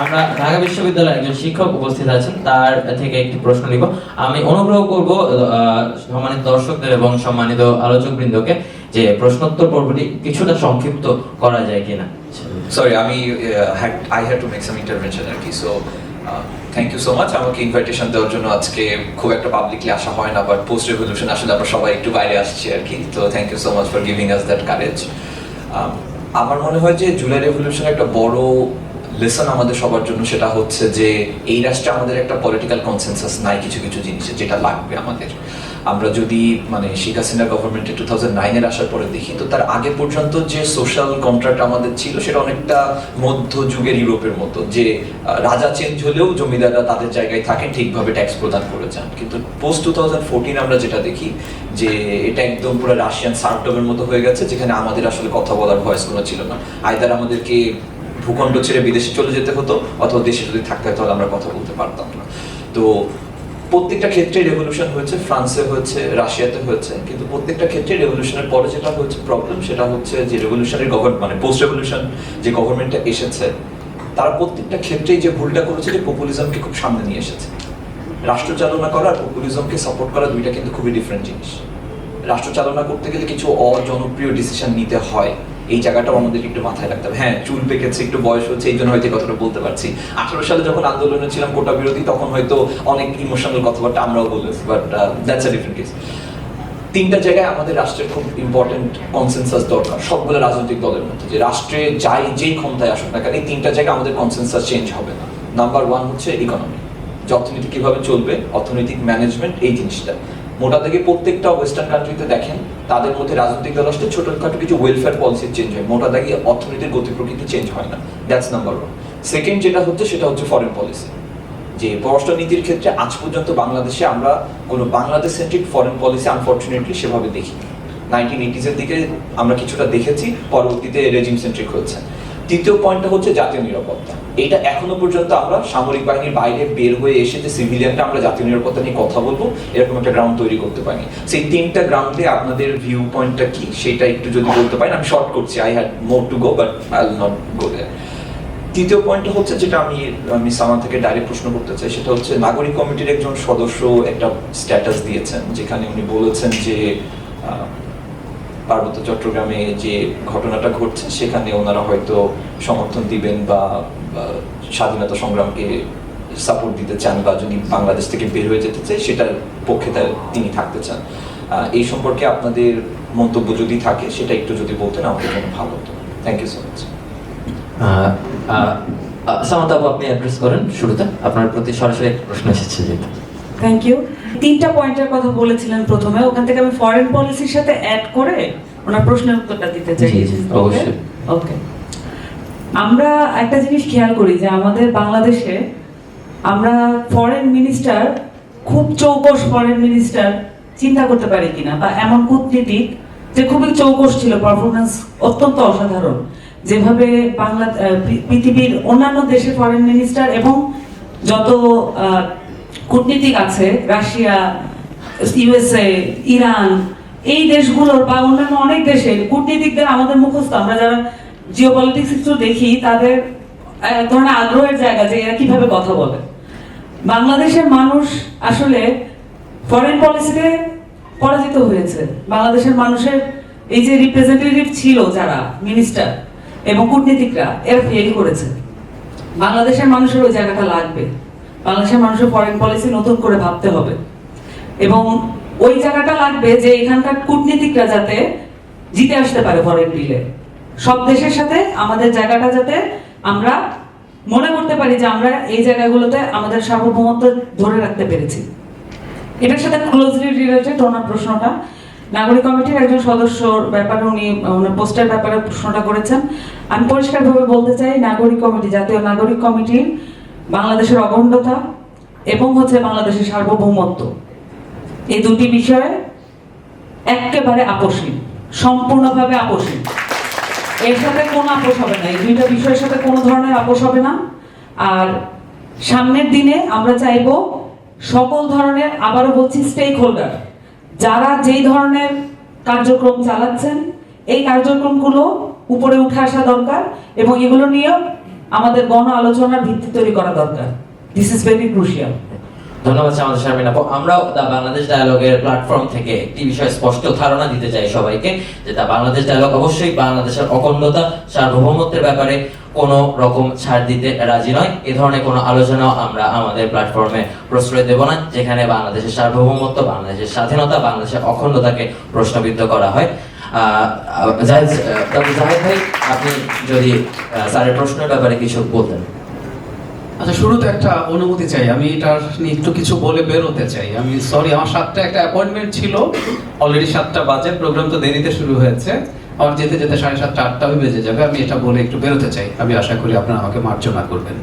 আমরা ঢাকা বিশ্ববিদ্যালয়ের একজন শিক্ষক উপস্থিত আছেন, তার থেকে একটি প্রশ্ন নিব। আমি অনুগ্রহ করব সম্মানিত দর্শকদের এবং সম্মানিত আলোচকবৃন্দকে যে প্রশ্নোত্তর পর্বটি কিছুটা সংক্ষিপ্ত করা যায় কিনা। Sorry, I had to make some intervention আর কি। So thank you so much আমাকে ইনভাইটেশন দেওয়ার জন্য। আজকে খুব একটা পাবলিকলি আসা হয় না, বাট পোস্ট রেভলিউশন আসলে আমরা সবাই একটু বাইরে আসছি আর কি। তো thank you so much for giving us that courage. আমার মনে হয় যে জুলাই রেভলিউশনের একটা বড় লেসন আমাদের সবার জন্য সেটা হচ্ছে যে এই রাষ্ট্রে আমাদের একটা পলিটিক্যাল কনসেনসাস নাই কিছু কিছু জিনিসে, যেটা লাগবে আমাদের। আমরা যদি মানে শেখ হাসিনা গভর্নমেন্টে 2009-এর আসার পরে দেখি, তো তার আগে পর্যন্ত যে সোশ্যাল কন্ট্রাক্ট আমাদের ছিল সেটা অনেকটা মধ্যযুগের ইউরোপের মতো, যে রাজা চেঞ্জ হলেও জমিদাররা তাদের জায়গায় থাকেন, ঠিকভাবে ট্যাক্স প্রদান করে যান। কিন্তু পোস্ট 2014 আমরা যেটা দেখি যে এটা একদম পুরো রাশিয়ান সার্কডমের মতো হয়ে গেছে, যেখানে আমাদের আসলে কথা বলার ভয়েস কোনো ছিল না। আইদার আমাদেরকে ভূখণ্ড ছেড়ে বিদেশে চলে যেতে হতো, অথবা দেশে যদি থাকতে হতো তাহলে আমরা কথা বলতে পারতাম না। তো প্রত্যেকটা ক্ষেত্রে রেভলিউশন হয়েছে, ফ্রান্সে হয়েছে, রাশিয়াতে হয়েছে, কিন্তু প্রত্যেকটা ক্ষেত্রে রেভলিউশনের পরে যেটা হচ্ছে প্রবলেম সেটা হচ্ছে যে রেভলিউশনের মানে পোস্ট রেভলিউশন যে গভর্নমেন্টটা এসেছে, তারা প্রত্যেকটা ক্ষেত্রেই যে ভুলটা করেছে যে পপুলিজমকে খুব সামনে নিয়ে এসেছে। রাষ্ট্র চালনা করা আর পপুলিজমকে সাপোর্ট করা দুইটা কিন্তু খুবই ডিফারেন্ট জিনিস। রাষ্ট্র চালনা করতে গেলে কিছু অজনপ্রিয় ডিসিশন নিতে হয়, এই জায়গাটাও আমাদের একটু মাথায় রাখতে হবে। হ্যাঁ, চুল পেকেছে, একটু বয়স হচ্ছে, এই জন্য হয়তো কথাটা বলতে পারছি। 18 সালে যখন আন্দোলনে ছিলাম কোটা বিরোধী, তখন হয়তো অনেক ইমোশনাল কথাবার্তা আমরাও বলেছি, but that's a different case. তিনটা জায়গায় আমাদের রাষ্ট্রের খুব ইম্পর্টেন্ট কনসেনসাস দরকার সবগুলো রাজনৈতিক দলের মধ্যে, যে রাষ্ট্রে যেই ক্ষমতায় আসুক না কেন এই তিনটা জায়গায় আমাদের কনসেনসাস চেঞ্জ হবে না। নাম্বার 1 হচ্ছে ইকোনমি, যে অর্থনীতি কিভাবে চলবে, অর্থনৈতিক ম্যানেজমেন্ট, এই জিনিসটা। মোটা থেকে প্রত্যেকটা ওয়েস্টার্ন কান্ট্রিতে দেখেন তাদের মধ্যে রাজনৈতিক দল আসলে ছোটখাটো কিছু ওয়েলফেয়ার পলিসি চেঞ্জ হয়, মোটা দাগে অর্থনীতির গতি প্রকৃতি চেঞ্জ হয় না। That's number 1। সেকেন্ড যেটা হচ্ছে সেটা হচ্ছে ফরেন পলিসি, যে পররাষ্ট্র নীতির ক্ষেত্রে আজ পর্যন্ত বাংলাদেশে আমরা কোনো Bangladesh centric foreign policy unfortunately সেভাবে দেখি। 1980s-এর দিকে আমরা কিছুটা দেখেছি, পরবর্তীতে রেজিম সেন্ট্রিক হয়েছে। তৃতীয় পয়েন্টটা হচ্ছে জাতীয় নিরাপত্তা। এটা এখনো পর্যন্ত আমরা সামরিক বাহিনীর বাইরে বের হয়ে এসে যে সিভিলিয়ানটা আমরা জাতীয় নিরাপত্তা নিয়ে কথা বলবো এরকম একটা গ্রাউন্ড তৈরি করতে পারিনি। সেই তিনটা গ্রাউন্ডে আপনাদের ভিউ পয়েন্টটা কি সেটা একটু যদি বলতে পারেন। আমি শর্ট করছি, I had more to go but I will not go there. তৃতীয় পয়েন্টটা হচ্ছে যেটা আমি সামান থেকে ডাইরেক্ট প্রশ্ন করতে চাই, সেটা হচ্ছে নাগরিক কমিটির একজন সদস্য একটা স্ট্যাটাস দিয়েছেন, যেখানে উনি বলেছেন যে পার্বত্য চট্টগ্রামে যে ঘটনাটা ঘটছে সেখানে ওনারা হয়তো সমর্থন দিবেন বা স্বাধীনতা সংগ্রামকে সাপোর্ট দিতে চান, বা যদি বাংলাদেশ থেকে বের হয়ে যেতে চায় সেটার পক্ষে তিনি থাকতে চান। এই সম্পর্কে আপনাদের মন্তব্য যদি থাকে সেটা একটু যদি বলতেন আমাদের জন্য ভালো হতো। Thank you so much. Samanta আপু, আপনি অ্যাড্রেস করেন শুরুতে, আপনার প্রতি সরাসরি একটা প্রশ্ন এসেছে যেটা। Thank you. তিনটা পয়েন্টের কথা বলেছিলেন প্রথমে, ওখান থেকে আমি ফরেন পলিসির সাথে অ্যাড করে ওনার প্রশ্নের উত্তরটা দিতে চাই। অবশ্যই। ওকে, আমরা একটা জিনিস খেয়াল করি যে আমাদের বাংলাদেশে আমরা ফরেন মিনিস্টার, খুব চৌকস ফরেন মিনিস্টার চিন্তা করতে পারি কিনা, বা এমন কূটনীতিক যে খুবই চৌকস ছিল, পারফরমেন্স অত্যন্ত অসাধারণ, যেভাবে পৃথিবীর অন্যান্য দেশের ফরেন মিনিস্টার এবং যত কূটনীতিক আছে, রাশিয়া, ইউএসএ, ইরান, এই দেশগুলোর বা অন্যান্য অনেক দেশের কূটনীতিকদের আমাদের মুখস্থ। আমরা যারা জিওপলিটিক্স একটু দেখি তাদের এক ধরনের আগ্রহের জায়গা যে এরা কিভাবে কথা বলে। বাংলাদেশের মানুষ আসলে ফরেন পলিসিতে পরাজিত হয়েছে। বাংলাদেশের মানুষের এই যে রিপ্রেজেন্টেটিভ ছিল যারা মিনিস্টার এবং কূটনীতিকরা, এরা ফেল করেছে। বাংলাদেশের মানুষের ওই জায়গাটা লাগবে। বাংলাদেশের মানুষের ফরেন পলিসি নতুন করে ভাবতে হবে, এবং ওই জায়গাটা লাগবে যে এখানকার কূটনীতিকরা যাতে জিতে আসতে পারে ফরেন ডিলে। সব দেশের সাথে আমাদের জায়গাটা যাতে আমরা মনে করতে পারি যে আমরা এই জায়গাগুলোতে আমাদের সার্বভৌমত্ব ধরে রাখতে পেরেছি। এটার সাথে ক্লোজলি রিলেটেড ওনার প্রশ্নটা, নাগরিক কমিটির একজন সদস্যর ব্যাপারে উনি ওনার পোস্টের ব্যাপারে প্রশ্নটা করেছেন। আমি পরিষ্কারভাবে বলতে চাই, নাগরিক কমিটি, জাতীয় নাগরিক কমিটির বাংলাদেশের অখণ্ডতা এবং হচ্ছে বাংলাদেশের সার্বভৌমত্ব, এই দুটি বিষয়ে একেবারে আপোষহীন, সম্পূর্ণভাবে আপোষহীন। এর সাথে কোনো আপোষ হবে না, এই দুইটা বিষয়ের সাথে কোনো ধরনের আপোষ হবে না। আর সামনের দিনে আমরা চাইবো সকল ধরনের, আবারও বলছি, স্টেক হোল্ডার যারা যেই ধরনের কার্যক্রম চালাচ্ছেন, এই কার্যক্রমগুলো উপরে উঠে আসা দরকার, এবং এগুলো নিয়ে আমাদের গণ আলোচনার ভিত্তি তৈরি করা দরকার। This is very crucial. ধন্যবাদ আমাদের শারমিন আপু। আমরাও দা বাংলাদেশ ডায়ালগের প্ল্যাটফর্ম থেকে একটি বিষয়ে স্পষ্ট ধারণা দিতে চাই সবাইকে, যে দা বাংলাদেশ ডায়ালগ অবশ্যই বাংলাদেশের অখণ্ডতা, সার্বভৌমত্বের ব্যাপারে কোনো রকম ছাড় দিতে রাজি নয়। এ ধরনের কোনো আলোচনা আমরা আমাদের প্ল্যাটফর্মে প্রশ্রয় দেব না, যেখানে বাংলাদেশের সার্বভৌমত্ব, বাংলাদেশের স্বাধীনতা, বাংলাদেশের অখণ্ডতাকে প্রশ্নবিদ্ধ করা হয়। জাহিদ ভাই, আপনি যদি স্যারের প্রশ্নের ব্যাপারে কিছু বলতেন। আচ্ছা, শুরুতে একটা অনুমতি চাই, আমি এটার নিয়ে একটু কিছু বলে বেরোতে চাই। আমি সরি, আমার 7টা একটা অ্যাপয়েন্টমেন্ট ছিল, অলরেডি 7টা বাজে, প্রোগ্রাম তো দেরিতে শুরু হয়েছে, আমার যেতে যেতে 7:30 8টাও বেজে যাবে। আমি এটা বলে একটু বেরোতে চাই, আমি আশা করি আপনারা আমাকে মার্জনা করবেন।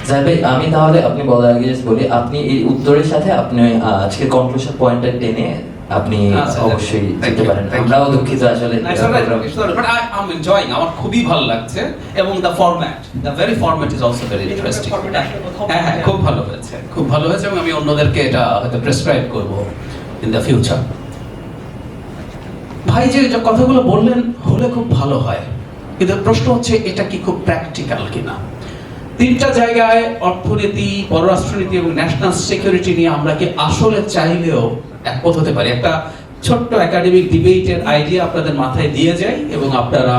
জাহিদ ভাই, আমি তাহলে আপনি বলার আগে just বলি, আপনি এই উত্তরের সাথে আপনি আজকে কনক্লুশন পয়েন্টটা টেনে আপনি অবশ্যই যেতে পারেন। আমরাও দুঃখিত আসলে, বাট আই এম এনজয়িং, আমার খুবই ভালো লাগছে, এবং the format, the very format is also very interesting. হ্যাঁ, খুব ভালো হয়েছে, খুব ভালো হয়েছে, এবং আমি অন্যদেরকে এটা হয়তো প্রেসক্রাইব করব ইন দ্য ফিউচার। ভাই যে কথাগুলো বললেন হলে খুব ভালো হয়, কিন্তু প্রশ্ন হচ্ছে এটা কি খুব প্র্যাকটিক্যাল কিনা। 3টা জায়গায় অর্থনীতি, পররাষ্ট্রনীতি এবং ন্যাশনাল সিকিউরিটি নিয়ে আমরা কি আসলে চাইলেও একমত হতে পারি? একটা ছোট্ট একাডেমিক ডিবেটের আইডিয়া আপনাদের মাথায় দিয়ে যাই, এবং আপনারা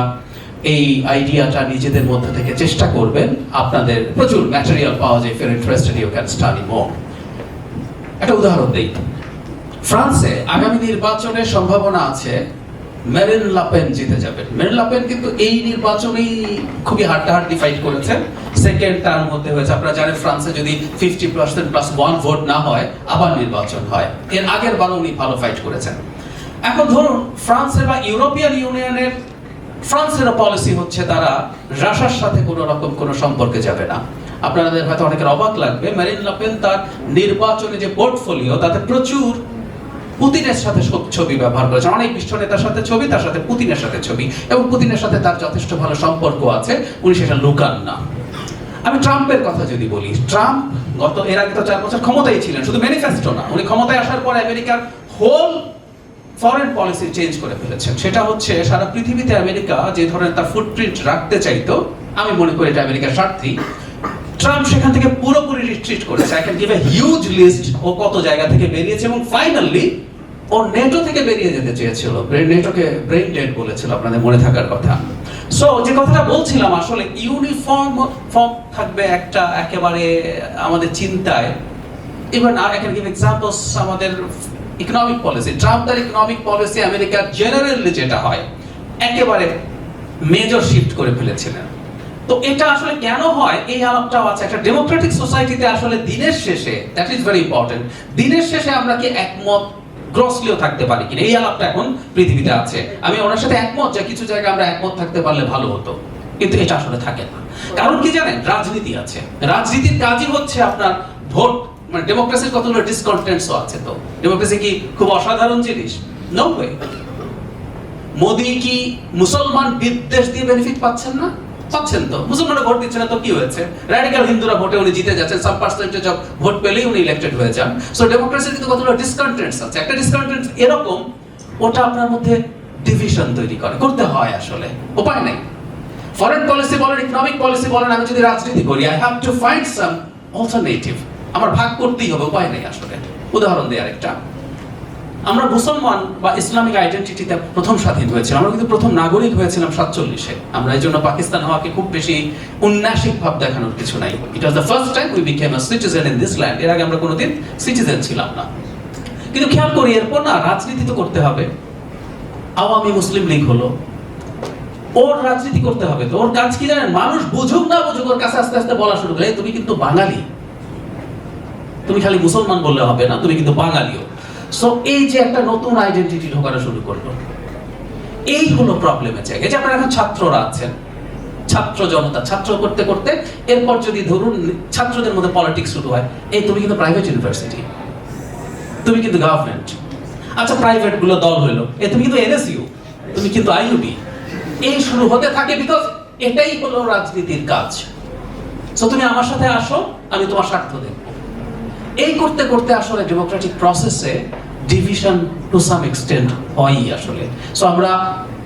এই আইডিয়াটা নিজেদের মধ্যে থেকে চেষ্টা করবেন। আপনাদের প্রচুর ম্যাটেরিয়াল পাওয়া যায়, if you are interested you can study more. একটা উদাহরণ দেই, ফ্রান্সে আগামী নির্বাচনের সম্ভাবনা আছে মেরিন লাপেন জিতে যাবেন। মেরিন লাপেন কিন্তু এই নির্বাচনেই খুবই হাড্ডাহাড্ডি ফাইট করেছেন, সেকেন্ড টার্ম হতে হয়েছে। আপনারা জানেন ফ্রান্সে যদি 50% + 1 ভোট না হয় আবার নির্বাচন হয়, এর আগের বার উনি ভালো ফাইট করেছেন। এখন ধরুন ফ্রান্সের বা ইউরোপিয়ান ইউনিয়নের ফ্রান্সের পলিসি হচ্ছে তারা রাশিয়ার সাথে কোনো রকম কোনো সম্পর্কে যাবে না। আপনাদের হয়তো অনেকের অবাক লাগবে, মেরিন লাপেন তার নির্বাচনে যে পোর্টফোলিও তাতে প্রচুর পুতিনের সাথে ছবি ব্যবহার করেছেন, অনেক বিশ্ব নেতার সাথে ছবি, তার সাথে পুতিনের সাথে ছবি, এবং পুতিনের সাথে তার যথেষ্ট ভালো সম্পর্ক আছে, উনি সেটা লুকান না। আমি ট্রাম্পের কথা যদি বলি, ট্রাম্প এর আগে তো 4 বছর ক্ষমতায় ছিলেন, শুধু ম্যানিফেস্টো না, উনি ক্ষমতায় আসার পর আমেরিকার হোল ফরেন পলিসি চেঞ্জ করে ফেলেছেন। সেটা হচ্ছে সারা পৃথিবীতে আমেরিকা যে ধরনের তার ফুটপ্রিন্ট রাখতে চাইতো, আমি মনে করি এটা আমেরিকার স্বার্থেই, ট্রাম্প সেখান থেকে পুরোপুরি রিট্রিট করেছে। I can give a huge list ও কত জায়গা থেকে বেরিয়েছে, এবং ফাইনালি ও নেটো থেকে বেরিয়ে যেতে চেয়েছিল, নেটোকে ব্রেইন ডেড বলেছিল, আপনাদের মনে থাকার কথা। সো যে কথাটা বলছিলাম, আসলে ইউনিফর্ম থাকবে একটা একেবারে আমাদের চিন্তায়। Even I can give examples, আমাদের ইকোনমিক পলিসি, ট্রাম্প তার ইকোনমিক পলিসি আমেরিকার জেনারেলি যেটা হয় একেবারে মেজর শিফট করে ফেলেছিলেন। তো এটা আসলে কেন হয় এই আলাপটাও আছে। একটা ডেমোক্রেটিক সোসাইটিতে আসলে দিনের শেষে, দ্যাট ইজ ভেরি ইম্পর্টেন্ট, দিনের শেষে আমরা কি একমত গ্রসলিও থাকতে পারি কিনা, এই আলাপটা এখন পৃথিবীতে আছে। আমি ওনার সাথে একমত যে কিছু জায়গায় আমরা একমত থাকতে পারলে ভালো হতো, কিন্তু এটা আসলে থাকে না। কারণ কি জানেন, রাজনীতি আছে, রাজনীতির কাজই হচ্ছে আপনার ভোট, মানে ডেমোক্রেসির কতগুলো ডিসকন্টেন্টসও আছে। তো ডেমোক্রেসি কি খুব অসাধারণ জিনিস? No way. মোদি কি মুসলমান বিদ্বেষ দিয়ে বেনিফিট পাচ্ছেন না? পাচ্ছেন। তো মুসলমানরা ভোট দিচ্ছে না, তো কি হয়েছে? রাডিক্যাল হিন্দুরা ভোটে উনি জিতে যাচ্ছেন, সাম পার্সেন্টেজ অফ ভোট পেলেই উনি ইলেক্টেড হয়ে যান। সো ডেমোক্রেসির কিন্তু কতগুলো ডিসকন্টেন্টস আছে। একটা ডিসকন্টেন্ট এরকম, ওটা আপনার মধ্যে ডিভিশন তৈরি করতে হয়, আসলে উপায় নেই। ফরেন পলিসি বলেন, ইকোনমিক পলিসি বলেন, আমি যদি রাজনীতি করি, I have to find some alternative, আমার ভাগ করতেই হবে, উপায় নেই আসলে। উদাহরণ দেই আরেকটা, আমরা মুসলমান বা ইসলামিক আইডেন্টিটিতে প্রথম স্বাধীন হয়েছিলাম, আমরা কিন্তু প্রথম নাগরিক হয়েছিলাম 47-এ। আমরা এই জন্য পাকিস্তান হওয়াকে খুব বেশি উন্নাসিক ভাব দেখানোর কিছু নাই। It was the first time we became a citizen in this land. এর আগে আমরা কোনোদিন সিটিজেন ছিলাম না। কিন্তু খেয়াল করি, এরপর না রাজনীতি তো করতে হবে। আওয়ামী মুসলিম লীগ হলো, ওর রাজনীতি করতে হবে। তো ওর কাজ কি জানেন? মানুষ বুঝুক না বুঝুক, ওর কাছে আস্তে আস্তে বলা শুরু করে, তুমি কিন্তু বাঙালি, তুমি খালি মুসলমান বললে হবে না, তুমি কিন্তু বাঙালিও। সো এই যে একটা নতুন আইডেন্টিটি ঢোকানো শুরু করলো, এই হলো প্রবলেমের জায়গা। যে আপনারা এখন ছাত্ররা আছেন, ছাত্র জনতা, ছাত্র করতে করতে এরপর যদি ধরুন ছাত্রদের মধ্যে পলিটিক্স শুরু হয়, এই তুমি কিন্তু প্রাইভেট ইউনিভার্সিটি, তুমি কিন্তু গভর্নমেন্ট, আচ্ছা প্রাইভেট গুলো দল হইলো, তুমি কিন্তু এনএসইউ, তুমি কিন্তু আইইউবি, এই শুরু হতে থাকে। বিকজ এটাই হলো রাজনীতির কাজ। সো তুমি আমার সাথে আসো, আমি তোমার স্বার্থ দেখব। এই করতে করতে আসলে ডেমোক্রেটিক প্রসেসে ডিভিশন টু সাম এক্সটেন্ট হয়ই আসলে। সো আমরা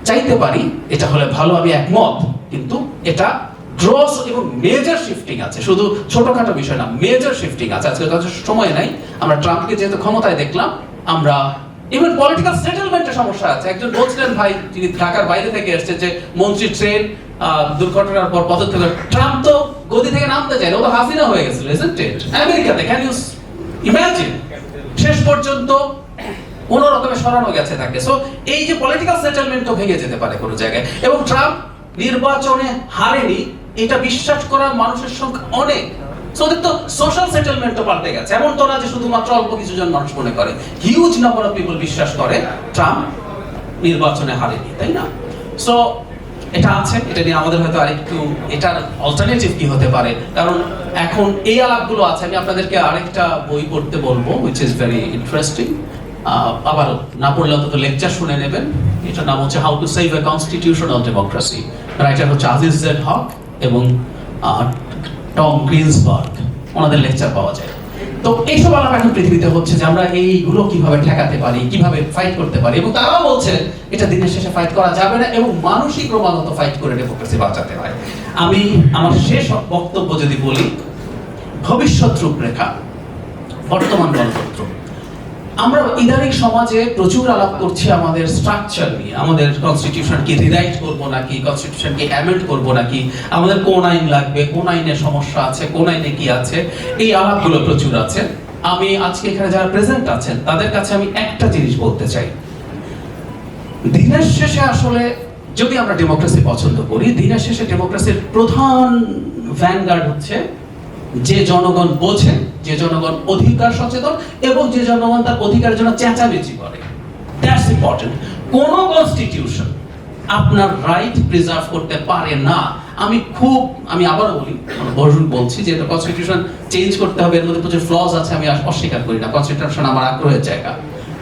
চাইতে পারি এটা হলে ভালো, আমি একমত, কিন্তু এটা গ্রস এবং মেজর শিফটিং আছে, শুধু ছোটখাটো বিষয় না, মেজর শিফটিং আছে। আজকে যথেষ্ট সময় নাই, আমরা ট্রাম্পকে যেহেতু ক্ষমতায় দেখলাম, আমরা ইভেন পলিটিক্যাল সেটেলমেন্টের সমস্যা আছে। একজন বলছিলেন ভাই, যিনি ঢাকার বাইরে থেকে এসেছে, যে মন্ত্রী ট্রেন দুর্ঘটনার পর পদত্যাগ, ট্রাম্প তো গদি থেকে নামতে চায়, ও তো হাসিনা হয়ে গেছিল, ইজন্ট ইট? আমেরিকাতে ক্যান ইউ ইমাজিন, শেষ পর্যন্ত কোন রকমে সরানো গেছে তাকে। সো এই যে পলিটিক্যাল সেটেলমেন্ট তো ভেঙে যেতে পারে কোনো জায়গায়, এবং ট্রাম্প নির্বাচনে হারেনি এটা বিশ্বাস করার মানুষের সংখ্যা অনেক। সো ওদের তো সোশ্যাল সেটেলমেন্টও পাল্টে গেছে। এমন তো না যে শুধুমাত্র অল্প কিছু জন মানুষ মনে করে, হিউজ নাম্বার অফ পিপল বিশ্বাস করে ট্রাম্প নির্বাচনে হারেনি, তাই না? সো এটা আছে, এটা নিয়ে আমাদের হয়তো আরেকটু এটার অল্টারনেটিভ কি হতে পারে, কারণ এখন এই আলাপগুলো আছে। আমি আপনাদেরকে আরেকটা বই পড়তে বলবো, উইচ ইজ ভেরি ইন্টারেস্টিং। আবার না পড়লে অন্তত লেকচার শুনে নেবেন। এটার নাম হচ্ছে how to save A constitutional democracy. Writer হচ্ছে আজিজ জেড হক এবং টম গ্রিনসবার্গ, ওনাদের লেকচার পাওয়া যায়। তো এইসব আলাপ এখন পৃথিবীতে হচ্ছে যে আমরা এইগুলো কিভাবে ঠেকাতে পারি, কিভাবে ফাইট করতে পারি, এবং তারাও বলছে এটা দিনের শেষে ফাইট করা যাবে না, এবং মানুষই ক্রমাগত ফাইট করে ডেমোক্রেসি বাঁচাতে হয়। আমি আমার শেষ বক্তব্য যদি বলি, ভবিষ্যৎ রূপরেখা, বর্তমান গণতন্ত্র। আমরা ইদানিং সমাজে প্রচুর আলাপ করছি আমাদের স্ট্রাকচার নিয়ে, আমাদের কনস্টিটিউশনকে রিরাইট করব নাকি, কনস্টিটিউশনকে অ্যামেন্ড করব নাকি, আমাদের কোন আইন লাগবে, কোন আইনের সমস্যা আছে, কোন আইনে কি আছে, এই আলাপগুলো প্রচুর আছে। আমি আজকে এখানে যারা প্রেজেন্ট আছেন তাদের কাছে আমি একটা জিনিস বলতে চাই, দিনের শেষে আসলে যদি আমরা ডেমোক্রেসি পছন্দ করি, দিনের শেষে ডেমোক্রেসির প্রধান ভ্যানগার্ড হচ্ছে যে জনগণ বোঝে, যে জনগণ অধিকার সচেতন, এবং যে জনগণ তার অধিকারের জন্য চেঁচামেচি করে। That's important. কোন কনস্টিটিউশন আপনার রাইট প্রিজার্ভ করতে পারে না। আমি আবারও বলছি যে কনস্টিটিউশন চেঞ্জ করতে হবে, এর মধ্যে প্রচুর ফ্লজ আছে, আমি অস্বীকার করি না। কনস্টিটিউশন আমার আগ্রহের জায়গা,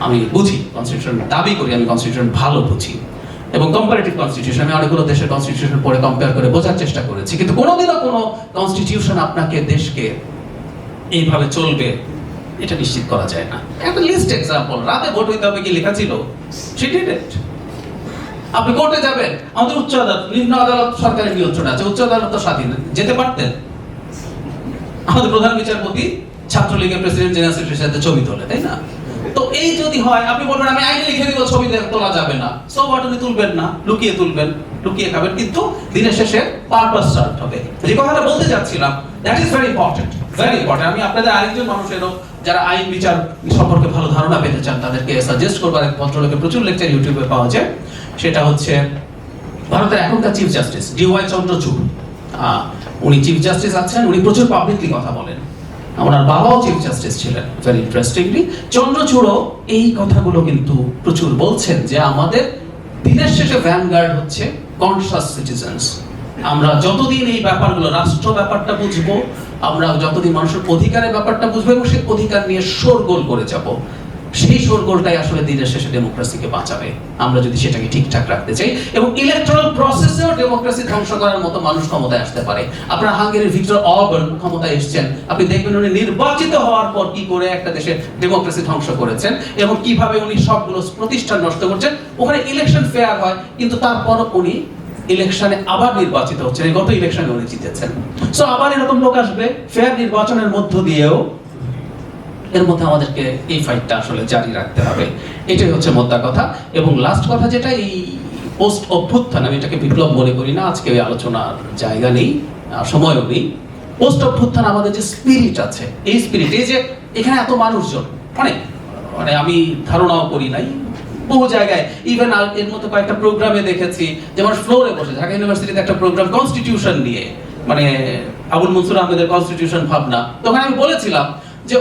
আমি বুঝি কনস্টিটিউশন, দাবি করি আমি কনস্টিটিউশন ভালো বুঝি, এবং কম্পারেটিভ কনস্টিটিউশন আমি অনেকগুলো দেশের কনস্টিটিউশন পড়ে কম্পেয়ার করে বোঝার চেষ্টা করেছি, কিন্তু কোনোদিনও কোনো কনস্টিটিউশন আপনাকে দেশকে এইভাবে চলবে এটা নিশ্চিত করা যায় না। একটা লিস্ট এক্সাম্পল, রাতে ভোট হইতে হবে কি লেখা ছিল? সে ডিড ইট। আপনি কোর্টে যাবেন, আমাদের উচ্চ আদালত, নিম্ন আদালত সরকারের নিয়ন্ত্রণে আছে, উচ্চ আদালত তো স্বাধীন, যেতে পারতেন। আমাদের প্রধান বিচারপতি ছাত্রলীগের প্রেসিডেন্ট জেনারেল সেক্রেটারির সাথে ছবি তোলে, তাই না? তো এই যদি হয়, আপনি বলবেন আমি আইনে লিখে দিব ছবি তোলা যাবে না, সো হোয়াট, উনি তুলবেন না, লুকিয়ে তুলবেন, লুকিয়ে খাবেন, কিন্তু দিনের শেষে পারপাস সার্ভ হবে। যে কথাটা বলতে যাচ্ছিলাম, that is very important, very important. আমি আপনাদের আরেকজন মানুষেরও যারা আইন বিচার সম্পর্কে ভালো ধারণা পেতে চান তাদেরকে সাজেস্ট করবার এক ভদ্রলোকের প্রচুর লেকচার ইউটিউবে পাওয়া যায়। সেটা হচ্ছে ভারতের এখনকার চিফ জাস্টিস DY চন্দ্রচূড়। উনি চিফ জাস্টিস আছেন, উনি প্রচুর পাবলিকলি কথা বলেন। ওনার বাবাও চিফ জাস্টিস ছিলেন। ভেরি ইন্টারেস্টিংলি চন্দ্রচূড়ও এই কথাগুলো কিন্তু প্রচুর বলছেন, যে আমাদের দিনের শেষে ভ্যানগার্ড হচ্ছে কনসাস সিটিজেন্স। আমরা যতদিন এই ব্যাপারগুলো, রাষ্ট্র ব্যাপারটা বুঝবো, আমরা যতদিন মানুষের অধিকারের ব্যাপারটা বুঝবো এবং সেই অধিকার নিয়ে শোরগোল করে যাব, সেই শোরগোলটাই আসলে দিনের শেষে ডেমোক্রেসিকে বাঁচাবে, আমরা যদি সেটাকে ঠিকঠাক রাখতে চাই। এবং ইলেকট্রাল প্রসেসেও ডেমোক্রেসি ধ্বংস করার মতো মানুষ ক্ষমতায় আসতে পারে। আপনার হাঙ্গেরির ভিক্টর অরবান ক্ষমতায় এসেছেন, আপনি দেখবেন উনি নির্বাচিত হওয়ার পর কি করে একটা দেশে ডেমোক্রেসি ধ্বংস করেছেন, এবং কিভাবে উনি সবগুলো প্রতিষ্ঠান নষ্ট করছেন। ওখানে ইলেকশন ফেয়ার হয়, কিন্তু তারপর উনি ইলেকশনে আবার নির্বাচিত হচ্ছেন, গত ইলেকশনে উনি জিতেছেন। সো আবার এরকম লোক আসবে, ফেয়ার নির্বাচনের মধ্য দিয়েও এর মধ্যে আমাদেরকে এই ফাইটটা আসলে জারি রাখতে হবে। এটাই হচ্ছে মোদ্দা কথা। এবং লাস্ট কথা যেটা, এই পোস্ট অভ্যুত্থান, আমি এটাকে বিপ্লব মনে করি না, আজকে ওই আলোচনার জায়গা নেই, সময়ও নেই। পোস্ট অভ্যুত্থান আমাদের যে স্পিরিট আছে, এই স্পিরিট, এই যে এখানে এত মানুষজন, মানে আমি ধারণাও করি নাই, বহু জায়গায় ইভেন এর মধ্যে কয়েকটা প্রোগ্রামে দেখেছি, যেমন ফ্লোরে বসে ঢাকা ইউনিভার্সিটিতে একটা প্রোগ্রাম কনস্টিটিউশন নিয়ে, মানে আবুল মনসুর আহমেদের কনস্টিটিউশন ভাবনা। তখন আমি বলেছিলাম যে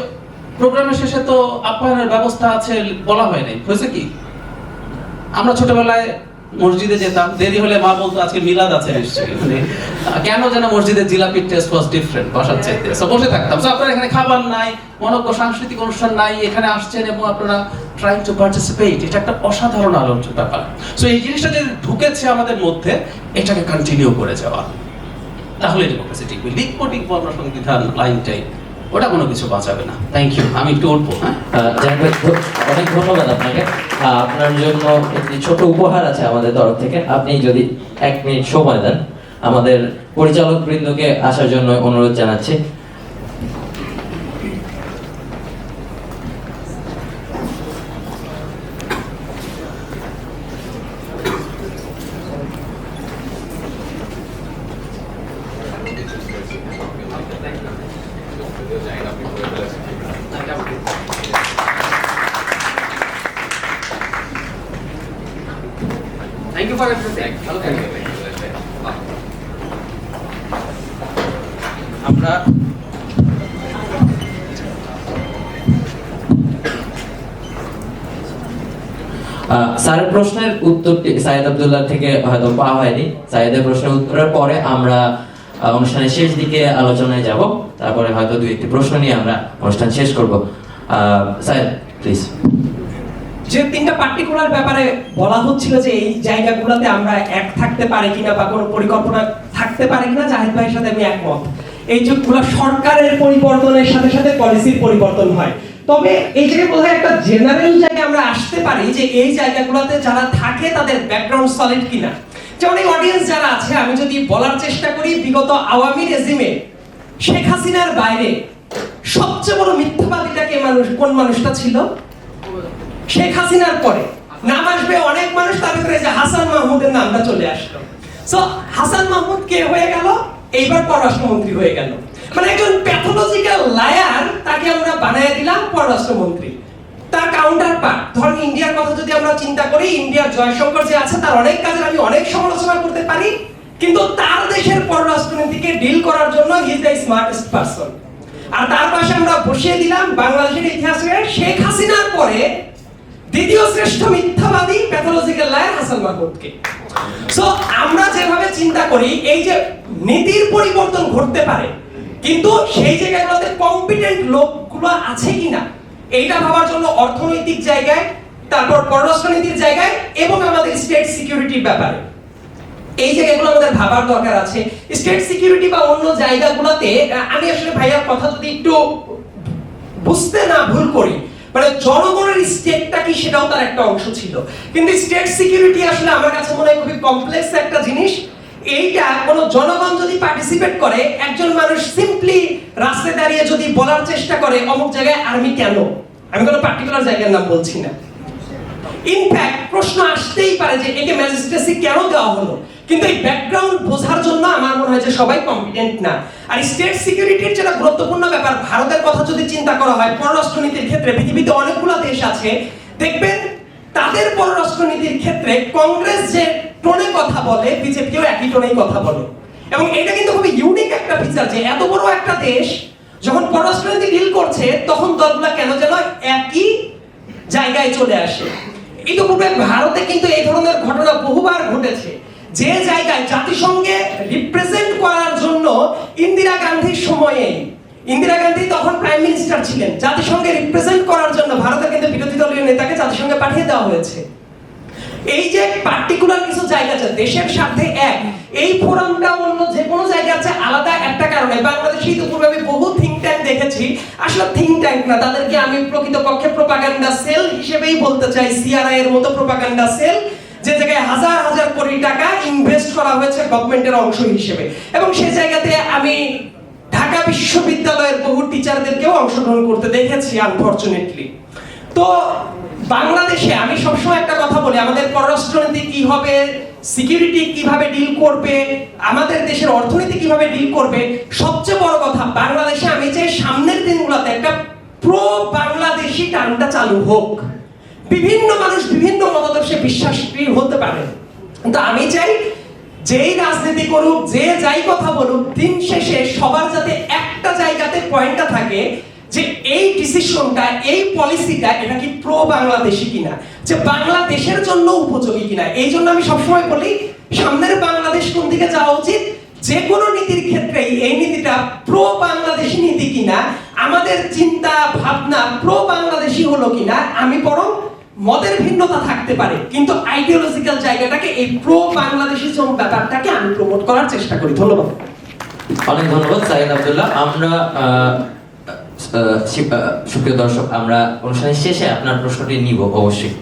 প্রোগ্রামের শেষে তো আপ্যায়নের ব্যবস্থা আছে, বলা হয় নাই, হয়েছে কি? আমরা ছোটবেলায় মসজিদে যেতাম, দেরি হলে মা বলতো আজকে মিলাদ আছে নিশ্চয়ই, মানে কেন যেন মসজিদের জিলাপির টেস্ট ওয়াজ ডিফারেন্ট বসার চাইতে। সো বসে থাকতাম। সো আপনারা এখানে খাবার নাই, মনোজ্ঞ সাংস্কৃতিক অনুষ্ঠান নাই, এখানে আসছেন এবং আপনারা ট্রাইং টু পার্টিসিপেট, এটা একটা অসাধারণ আলোচনার ব্যাপার। সো এই জিনিসটা যে ঢুকেছে আমাদের মধ্যে, এটাকে কন্টিনিউ করে যাওয়া, তাহলে ডেমোক্রেসি টিকবে। লিখবো আমরা সংবিধান লাইনটাই, ওটা কোনো কিছু বাঁচাবে না। Thank you. আমি একটু উঠবো। অনেক ধন্যবাদ আপনাকে। আপনার জন্য একটি ছোট উপহার আছে আমাদের তরফ থেকে, আপনি যদি 1 মিনিট সময় দেন। আমাদের পরিচালক বৃন্দকে আসার জন্য অনুরোধ জানাচ্ছি। Thank you for everything. Thank you. আমরা স্যারের প্রশ্নের উত্তরটি সাইদ আব্দুল্লাহ থেকে হয়তো পাওয়া হয়নি। সাইদের প্রশ্নের উত্তরের পরে আমরা অনুষ্ঠানের শেষ দিকে আলোচনায় যাব, তারপরে হয়তো 2-1টি প্রশ্ন নিয়ে আমরা অনুষ্ঠান শেষ করব। সাইদ প্লিজ। যে তিনটা পার্টিকুলার ব্যাপারে বলা হচ্ছিল যে এই জায়গাগুলোতে আমরা এক থাকতে পারি কিনা বা কোনো পরিকল্পনা থাকতে পারে কিনা, জাহিদ ভাইয়ের সাথে আমি একমত। এই যুগগুলো সরকারের পরিবর্তনের সাথে সাথে পলিসির পরিবর্তন হয়, তবে এই জায়গায় বোধহয় একটা জেনারেল জায়গায় আমরা আসতে পারি যে এই জায়গাগুলোতে যারা থাকে তাদের ব্যাকগ্রাউন্ড সলিড কিনা। যেমন এই অডিয়েন্স যারা আছে, আমি যদি বলার চেষ্টা করি, বিগত আওয়ামী রেজিমে শেখ হাসিনার বাইরে সবচেয়ে বড় মিথ্যাবাদীটাকে কোন মানুষটা ছিল? শেখ হাসিনার পরে নাম আসবে অনেক মানুষ, তার ভিতরে যে হাসান মাহমুদের নামটা চলে আসলো। সো হাসান মাহমুদ কে হয়ে গেল? এইবার পররাষ্ট্রমন্ত্রী হয়ে গেল। মানে একজন প্যাথোলজিক্যাল লায়ার, তাকে আমরা বানায় দিলাম পররাষ্ট্রমন্ত্রী। তার কাউন্টার পার্ট, ধরেন ইন্ডিয়ার কথা যদি আমরা চিন্তা করি, ইন্ডিয়ার জয়শঙ্কর যে আছে তার অনেক কাজের আমি অনেক সমালোচনা করতে পারি, কিন্তু তার দেশের পররাষ্ট্রনীতিকে ডিল করার জন্য he is the smartest person. আর তার পাশে আমরা বসিয়ে দিলাম বাংলাদেশের ইতিহাসে শেখ হাসিনার পরে দ্বিতীয় শ্রেষ্ঠ মিথ্যাবাদী প্যাথোলজিক্যাল লায়ার হাসান মাহমুদকে। সো আমরা যেভাবে চিন্তা করি এই যে নীতির পরিবর্তন ঘটতে পারে, কিন্তু সেই জায়গাগুলোতে কম্পিটেন্ট লোকগুলো আছে কিনা এইটা ভাবার জন্য অর্থনৈতিক জায়গায়, তারপর পররাষ্ট্রনীতির জায়গায় এবং আমাদের স্টেট সিকিউরিটির ব্যাপারে এই জায়গাগুলো আমাদের ভাবার দরকার আছে। স্টেট সিকিউরিটি বা অন্য জায়গাগুলোতে আমি আসলে ভাইয়ার কথা যদি একটু বুঝতে না ভুল করি, মানে জনগণের স্টেটটা কি সেটাও তার একটা অংশ ছিল, কিন্তু স্টেট সিকিউরিটি আসলে আমার কাছে মনে হয় খুবই কমপ্লেক্স একটা জিনিস। এইটা কোনো জনগণ যদি পার্টিসিপেট করে, একজন মানুষ সিম্পলি রাস্তায় দাঁড়িয়ে যদি বলার চেষ্টা করে অমুক জায়গায় আর্মি কেন, আমি কোনো পার্টিকুলার জায়গার নাম বলছি না, ইনফ্যাক্ট প্রশ্ন আসতেই পারে যে একে ম্যাজিস্ট্রেসি কেন দেওয়া হলো, কিন্তু এই ব্যাকগ্রাউন্ড বোঝার জন্য আমার মনে হয় যে সবাই কম্পিটেন্ট না। আর স্টেট সিকিউরিটির যেটা গুরুত্বপূর্ণ ব্যাপার, ভারতের কথা যদি চিন্তা করা হয় পররাষ্ট্রনীতির ক্ষেত্রে, পৃথিবীতে অনেকগুলো দেশ আছে দেখবেন তাদের পররাষ্ট্রনীতির ক্ষেত্রে কংগ্রেস যে টোনে কথা বলে, বিজেপিও একই টোনেই কথা বলে। এবং এটা কিন্তু খুবই ইউনিক একটা ফিচার যে এত বড় একটা দেশ যখন পররাষ্ট্রনীতি ডিল করছে তখন দলগুলো কেন যেন একই জায়গায় চলে আসে। ইতিপূর্বে ভারতে কিন্তু এই ধরনের ঘটনা বহুবার ঘটেছে, যে জায়গায় জাতিসংঘে রিপ্রেজেন্ট করার জন্য ইন্দিরা গান্ধীর সময়ে, ইন্দিরা গান্ধী তখন প্রাইম মিনিস্টার ছিলেন, জাতিসংঘে রিপ্রেজেন্ট করার জন্য ভারতের কিন্তু বিরোধী দলীয় নেতাকে জাতিসংঘে পাঠিয়ে দেওয়া হয়েছে। এই যে পার্টিকুলার কিছু জায়গা আছে দেশের সাথে এক, এই ফোরামটা অন্য যে কোনো জায়গা আছে আলাদা একটা কারণে। বাংলাদেশে ইতিপূর্বে আমি বহু থিঙ্ক ট্যাঙ্ক দেখেছি, আসলে থিঙ্ক ট্যাঙ্ক না, তাদেরকে আমি প্রকৃতপক্ষে প্রোপাগান্ডা সেল হিসেবেই বলতে চাই, সিআরআই এর মতো প্রোপাগান্ডা সেল, যে জায়গায় হাজার হাজার কোটি টাকা ইনভেস্ট করা হয়েছে গভর্নমেন্টের অংশ হিসেবে। এবং সেই জায়গাতে আমি ঢাকা বিশ্ববিদ্যালয়ের বহু টিচারদেরকেও অংশগ্রহণ করতে দেখেছি আনফরচুনেটলি। তো বাংলাদেশে আমি সবসময় একটা কথা বলি, আমাদের পররাষ্ট্রনীতি কি হবে, সিকিউরিটি কিভাবে ডিল করবে, আমাদের দেশের অর্থনীতি কিভাবে ডিল করবে, সবচেয়ে বড় কথা বাংলাদেশে আমি চাই সামনের দিনগুলোতে একটা প্রো বাংলাদেশি টানটা চালু হোক। বিভিন্ন মানুষ বিভিন্ন মতাদর্শে বিশ্বাসী হতে পারে, কিন্তু আমি চাই যেই রাজনীতি করুক, যে যাই কথা বলুক, দিন শেষে সবার যাতে একটা জায়গাতে পয়েন্টটা থাকে যে এই ডিসিশনটা, এই পলিসিটা এটা কি প্রো বাংলাদেশি কিনা, যে বাংলাদেশের জন্য উপযোগী কিনা। এই জন্য আমি সবসময় বলি সামনের বাংলাদেশ কোন দিকে যাওয়া উচিত, যে কোনো নীতির ক্ষেত্রেই এই নীতিটা প্রো বাংলাদেশি নীতি কিনা, আমাদের চিন্তা ভাবনা প্রো বাংলাদেশি হলো কিনা। আমি বরং মতের ভিন্নতা থাকতে পারে, কিন্তু আইডিওলজিক্যাল জায়গাটাকে, এই প্রো বাংলাদেশি ব্যাপারটাকে আমি প্রমোট করার চেষ্টা করি। ধন্যবাদ। অনেক ধন্যবাদ সাইদ আব্দুল্লাহ। আমরা সুপ্রিয় দর্শক, আমরা অনুষ্ঠানের শেষে আপনার প্রশ্নটি নিব অবশ্যই।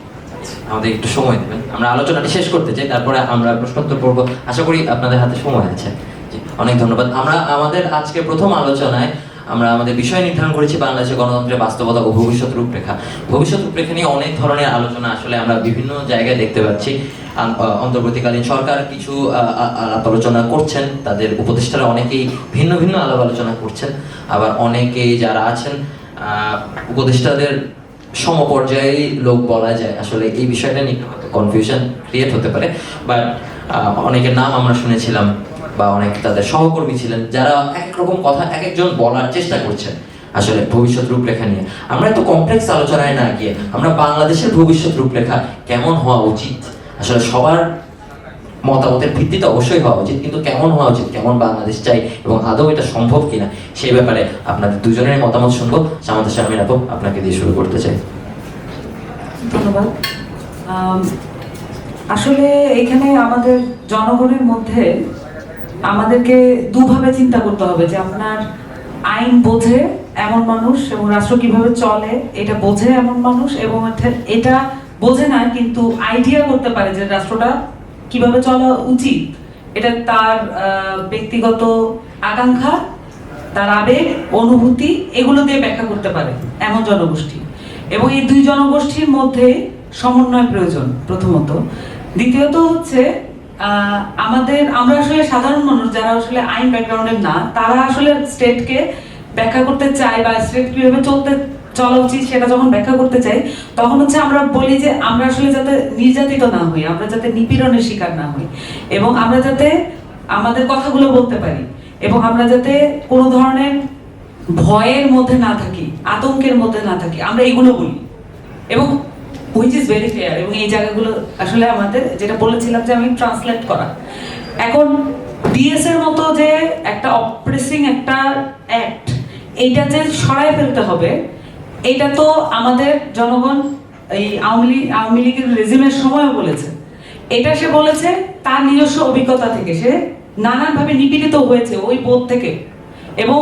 আমাদের একটু সময় দেবেন, আমরা আলোচনাটি শেষ করতে চাই, তারপরে আমরা প্রশ্নোত্তর পর্ব আশা করি আপনাদের হাতে সময় আছে। জি, অনেক ধন্যবাদ। আমরা আমাদের আজকে প্রথম আলোচনায় আমরা আমাদের বিষয় নির্ধারণ করেছি বাংলাদেশের গণতন্ত্রের বাস্তবতা ও ভবিষ্যৎ রূপরেখা। ভবিষ্যৎ রূপরেখা নিয়ে অনেক ধরনের আলোচনা আসলে আমরা বিভিন্ন জায়গায় দেখতে পাচ্ছি। অন্তর্বর্তীকালীন সরকার কিছু আলাপ আলোচনা করছেন, তাদের উপদেষ্টারা অনেকেই ভিন্ন ভিন্ন আলাপ আলোচনা করছেন, আবার অনেকেই যারা আছেন উপদেষ্টাদের সমপর্যায়ে লোক বলা যায়। আসলে এই বিষয়টা নিয়ে কনফিউশন ক্রিয়েট হতে পারে, বাট অনেকের নাম আমরা শুনেছিলাম বা অনেক তাদের সহকর্মী ছিলেন যারা এক এক রকম কথা এক একজন বলার চেষ্টা করছেন আসলে ভবিষ্যৎ রূপরেখা নিয়ে। আমরা এত কমপ্লেক্স আলোচনায় না গিয়ে আমরা বাংলাদেশের ভবিষ্যৎ রূপরেখা কেমন হওয়া উচিত, আসলে সবার মতামতের ভিত্তিতে অবশ্যই হওয়া উচিত, কিন্তু কেমন হওয়া উচিত, কেমন বাংলাদেশ চাই এবং আদৌ এটা সম্ভব কিনা সেই ব্যাপারে আপনাদের দুজনের মতামত শুনবো। আমাদের শারমিন আপু, আপনাকে দিয়ে শুরু করতে চাই। ধন্যবাদ। আসলে এখানে আমাদের জনগণের মধ্যে আমাদেরকে দুভাবে চিন্তা করতে হবে যে আপনার আইন বোঝে এমন মানুষ এবং রাষ্ট্র কিভাবে চলে এটা বোঝে এমন মানুষ, এবং এটা বোঝে না কিন্তু আইডিয়া করতে পারে যে রাষ্ট্রটা কিভাবে চলা উচিত। এটা তার ব্যক্তিগত আকাঙ্ক্ষা, তার আবেগ, অনুভূতি এগুলো দিয়ে ব্যাখ্যা করতে পারে এমন জনগোষ্ঠী। এবং এই দুই জনগোষ্ঠীর মধ্যে সমন্বয় প্রয়োজন প্রথমত। দ্বিতীয়ত হচ্ছে আমরা আসলে সাধারণ মানুষ যারা আসলে আইন ব্যাকগ্রাউন্ডের না, তারা আসলে স্টেটকে ব্যাখ্যা করতে চাই বা স্টেট কিভাবে চলা উচিত সেটা যখন ব্যাখ্যা করতে চাই, তখন হচ্ছে আমরা বলি যে আমরা আসলে যাতে নির্যাতিত না হই, আমরা যাতে নিপীড়নের শিকার না হই, এবং আমরা যাতে আমাদের কথাগুলো বলতে পারি, এবং আমরা যাতে কোনো ধরনের ভয়ের মধ্যে না থাকি, আতঙ্কের মধ্যে না থাকি, আমরা এগুলো বলি। এবং হুইচ ইজ ভেরি ক্লিয়ার। এবং এই জায়গাগুলো আসলে আমাদের যেটা বলেছিলাম যে আমি ট্রান্সলেট করা। এখন ডিএস এর মতো যে একটা অপ্রেসিং একটা অ্যাক্ট, এইটা যে সরাই ফেলতে হবে, এটা তো আমাদের জনগণ এই আওয়ামী লীগের রেজিমের সময়ও বলেছে। এটা সে বলেছে তার নিজস্ব অভিজ্ঞতা থেকে, সে নানানভাবে নিপীড়িত হয়েছে ওই বোধ থেকে। এবং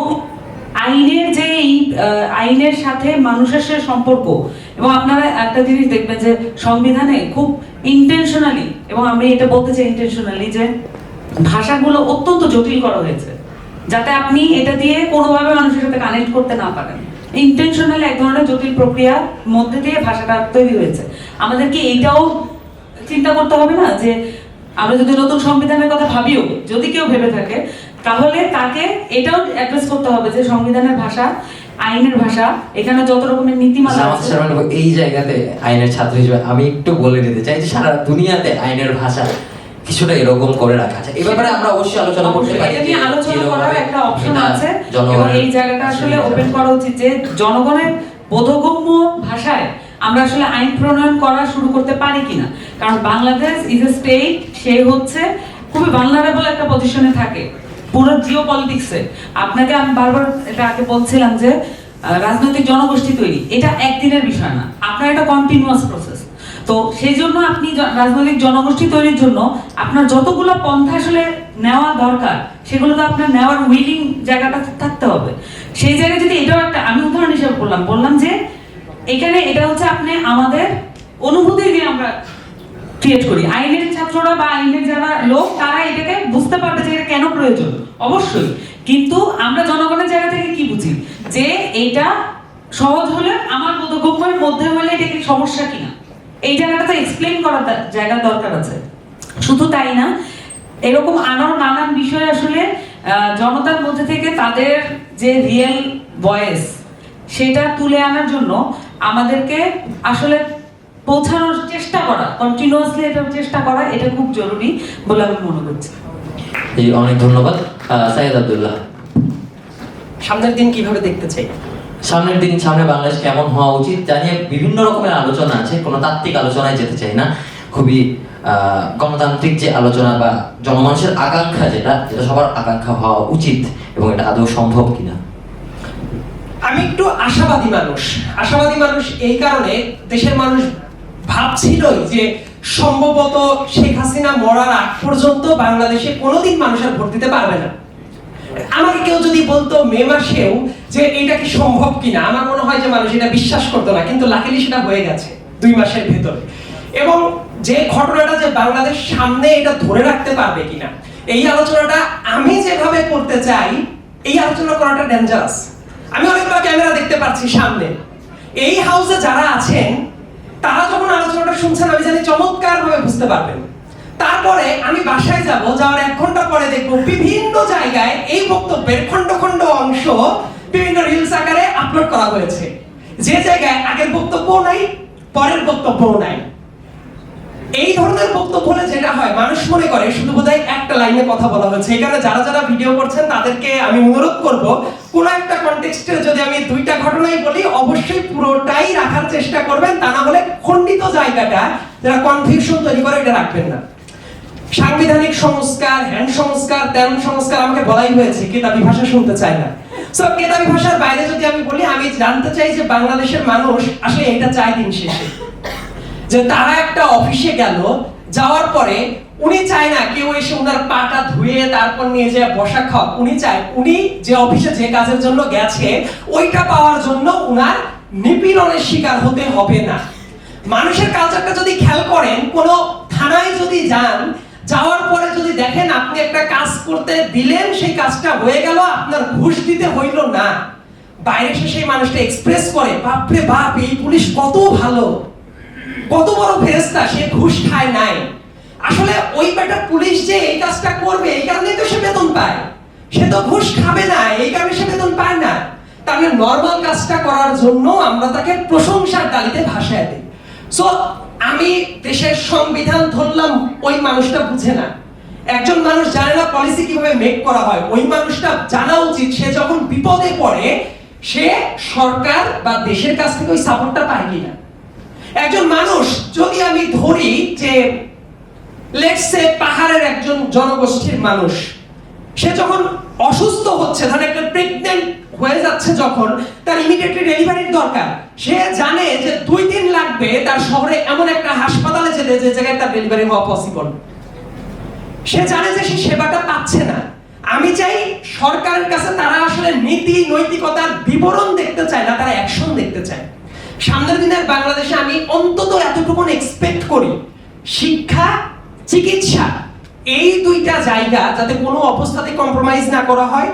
আইনের যে আইনের সাথে মানুষের সে সম্পর্ক, এবং আপনারা একটা জিনিস দেখবেন যে সংবিধানে খুব ইন্টেনশনালি, এবং আমি এটা বলতে চাই ইন্টেনশনালি, যে ভাষাগুলো অত্যন্ত জটিল করা হয়েছে যাতে আপনি এটা দিয়ে কোনোভাবে মানুষের সাথে কানেক্ট করতে না পারেন। ইন্টেনশনালি এক ধরনের জটিল প্রক্রিয়ার মধ্যে দিয়ে ভাষাটা তৈরি হয়েছে। আমাদেরকে এইটাও চিন্তা করতে হবে না যে আমরা যদি নতুন সংবিধানের কথা ভাবিও, যদি কেউ ভেবে থাকে, তাহলে তাকে এটাও অ্যাড্রেস করতে হবে যে সংবিধানের ভাষা, আইনের ভাষা, এখানে যত রকমের নীতিমালা আছে। এই জায়গাতে আইনের ছাত্র হিসেবে আমি একটু বলে দিতে চাই যে সারা দুনিয়াতে আইনের ভাষা কিছুটা এরকম করে রাখা আছে। এই ব্যাপারে আমরা অবশ্যই আলোচনা করতে পারি। এটা নিয়ে আলোচনা করার একটা অপশন আছে, এবং এই জায়গাটা আসলে ওপেন করা উচিত যে জনগণের বোধগম্য ভাষায় আমরা আসলে আইন প্রণয়ন করা শুরু করতে পারি কিনা। কারণ বাংলাদেশ ইজ এ স্টেট, সে হচ্ছে খুবই ভালনারেবল একটা পজিশনে থাকে পুরো জিওপলিটিক্সে। আপনাকে আমি বারবার এটা আগে বলছিলাম যে রাজনৈতিক জনগোষ্ঠী তৈরি এটা একদিনের বিষয় না, আপনার একটা কন্টিনিউয়াস প্রসেস। তো সেই জন্য আপনি রাজনৈতিক জনগোষ্ঠী তৈরির জন্য আপনার যতগুলো পন্থা আসলে নেওয়া দরকার, সেগুলো তো আপনার নেওয়ার উইলিং জায়গাটা থাকতে হবে। সেই জায়গায় যদি এটাও একটা আমি উদাহরণ হিসেবে বললাম যে এখানে এটা হচ্ছে আপনি আমাদের অনুভূতি দিয়ে আমরা ক্রিয়েট করি। আইনের ছাত্ররা বা আইনের যারা লোক, তারা এটাকে বুঝতে পারবে যে এটা কেন প্রয়োজন অবশ্যই, কিন্তু আমরা জনগণের জায়গা থেকে কি বুঝি যে এইটা সহজ হলে আমার বোধগম্যের মধ্যে হলে এটা কি সমস্যা কিনা, এই জায়গাটাতে এক্সপ্লেইন করার জায়গা দরকার আছে। শুধু তাই না, এরকম আরো নানান বিষয় আসলে জনতার মধ্যে থেকে তাদের যে রিয়েল ভয়েস সেটা তুলে আনার জন্য আমাদেরকে আসলে পৌঁছানোর চেষ্টা করা, কন্টিনিউয়াসলি এটার চেষ্টা করা, এটা খুব জরুরি বলে আমি মনে করছি। জি, অনেক ধন্যবাদ। সাইয়েদ আব্দুল্লাহ, সামনের দিন কিভাবে দেখতে চাই? সামনের দিন, সামনে বাংলাদেশ কেমন হওয়া উচিত জানিয়ে বিভিন্ন রকমের আলোচনা আছে, কোনো তাত্ত্বিক আলোচনায় যেতে চাই না, খুবই গণতান্ত্রিক যে আলোচনা বা জনমানুষের আকাঙ্ক্ষা যেটা সবার আকাঙ্ক্ষা হওয়া উচিত এবং এটা আদৌ সম্ভব কিনা। আমি একটু আশাবাদী মানুষ এই কারণে, দেশের মানুষ ভাবছিলই যে সম্ভবত শেখ হাসিনা মরার আগ পর্যন্ত বাংলাদেশে কোনোদিন মানুষ আর ভোট দিতে পারবে না। আমাকে কেউ যদি বলতো মে মাসেও যে এটা কি সম্ভব কিনা, আমার মনে হয় যে মানুষ এটা বিশ্বাস করতো না, কিন্তু লাকিলি সেটা হয়ে গেছে 2 মাসের ভেতরে। এবং যে ঘটনাটা যে বাংলাদেশ সামনে এটা ধরে রাখতে পারবে কিনা, এই আলোচনাটা আমি যেভাবে করতে চাই, এই আলোচনা করাটা ডেঞ্জারাস। আমি অনেকগুলো ক্যামেরা দেখতে পাচ্ছি সামনে, এই হাউসে যারা আছেন তারা যখন আলোচনাটা শুনছেন আমি জানি চমৎকার ভাবে বুঝতে পারবেন। তারপরে আমি বাসায় যাব, যাওয়ার 1 ঘন্টা পরে দেখবো বিভিন্ন জায়গায় এই বক্তব্যের খন্ড খন্ড অংশ বিভিন্ন রিলস আকারে আপলোড করা হয়েছে, যে জায়গায় আগের বক্তব্যও নাই, পরের বক্তব্যও নাই। এই ধরনের বক্তব্য হলে যেটা হয়, মানুষ মনে করে শুধু বোধহয় একটা লাইনে কথা বলা হয়েছে। এই কারণে যারা যারা ভিডিও করছেন তাদেরকে আমি অনুরোধ করব, কোন একটা কনটেক্সটে যদি আমি 2টা ঘটনাই বলি অবশ্যই পুরোটাই রাখার চেষ্টা করবেন, তা না হলে খণ্ডিত জায়গাটা যারা কনফিউশন তৈরি করে এটা রাখবেন না। সাংবিধানিক সংস্কার, হ্যান্ড সংস্কার, তেমন সংস্কার আমাকে বলাই হয়েছে, কেতাবি ভাষা শুনতে চাই না। সো কেতাবি ভাষার বাইরে যদি আমি বলি, আমি জানতে চাই যে বাংলাদেশের মানুষ আসলে এটা চায় দিন শেষে, যে তারা একটা অফিসে গেল, যাওয়ার পরে উনি চায় না কেউ এসে ওনার পাটা ধুয়ে তারপর নিয়ে যায় বসা খাওয়া। উনি চায় উনি যে অফিসে যে কাজের জন্য গেছে ওইটা পাওয়ার জন্য উনার নিপীড়নের শিকার হতে হবে না। মানুষের কালচারটা যদি খেয়াল করেন, কোন থানায় যদি যান, যাওয়ার পরে যদি দেখেন আপনি একটা কাজ করতে দিলেন, সেই কাজটা হয়ে গেল, আপনার ঘুষ দিতে হইল না, বাইরে এসে সেই মানুষটা এক্সপ্রেস করে, বাপরে বাপ এই পুলিশ কত ভালো, কত বড় ফেরেশতা, সে ঘুষ খায় নাই। আসলে ওই বেটা পুলিশ যে এই কাজটা করবে এই কারণেই তো সে বেতন পায়, সে তো ঘুষ খাবে না, এই কারণে সে বেতন পায় না। তাহলে নরমাল কাজটা করার জন্য আমরা তাকে প্রশংসার তালিতে ভাসায় দিই। সো আমি দেশের সংবিধান ধরলাম, ওই মানুষটা বুঝে না। একজন মানুষ জানে না পলিসি কিভাবে মেক করা হয়, ওই মানুষটা জানা উচিত সে যখন বিপদে পড়ে সে সরকার বা দেশের কাছ থেকে ওই সাপোর্টটা পায় কিনা। একজন মানুষ যদি আমি ধরি যে লেটস সে পাহাড়ের একজন জনগোষ্ঠীর মানুষ, সে যখন অসুস্থ হচ্ছে, ধরেন একটা প্রেগন্যান্ট হয়ে যাচ্ছে, যখন তার ইমিডিয়েটলি ডেলিভারির দরকার, সে জানে যে 2 দিন লাগবে তার শহরে এমন একটা হাসপাতালে যেতে যে জায়গায় তার ডেলিভারি হওয়া পসিবল। সে জানে যে সে সেবাটা পাচ্ছে না। আমি চাই সরকারের কাছে তারা আসলে নীতি নৈতিকতার বিবরণ দেখতে চায় না, তারা অ্যাকশন দেখতে চায়। সামনের দিনের বাংলাদেশে আমি অন্তত এতটুকু এক্সপেক্ট করি, শিক্ষা, চিকিৎসা, এই 2টা জায়গা যাতে কোনো অবস্থাতে কম্প্রোমাইজ না করা হয়।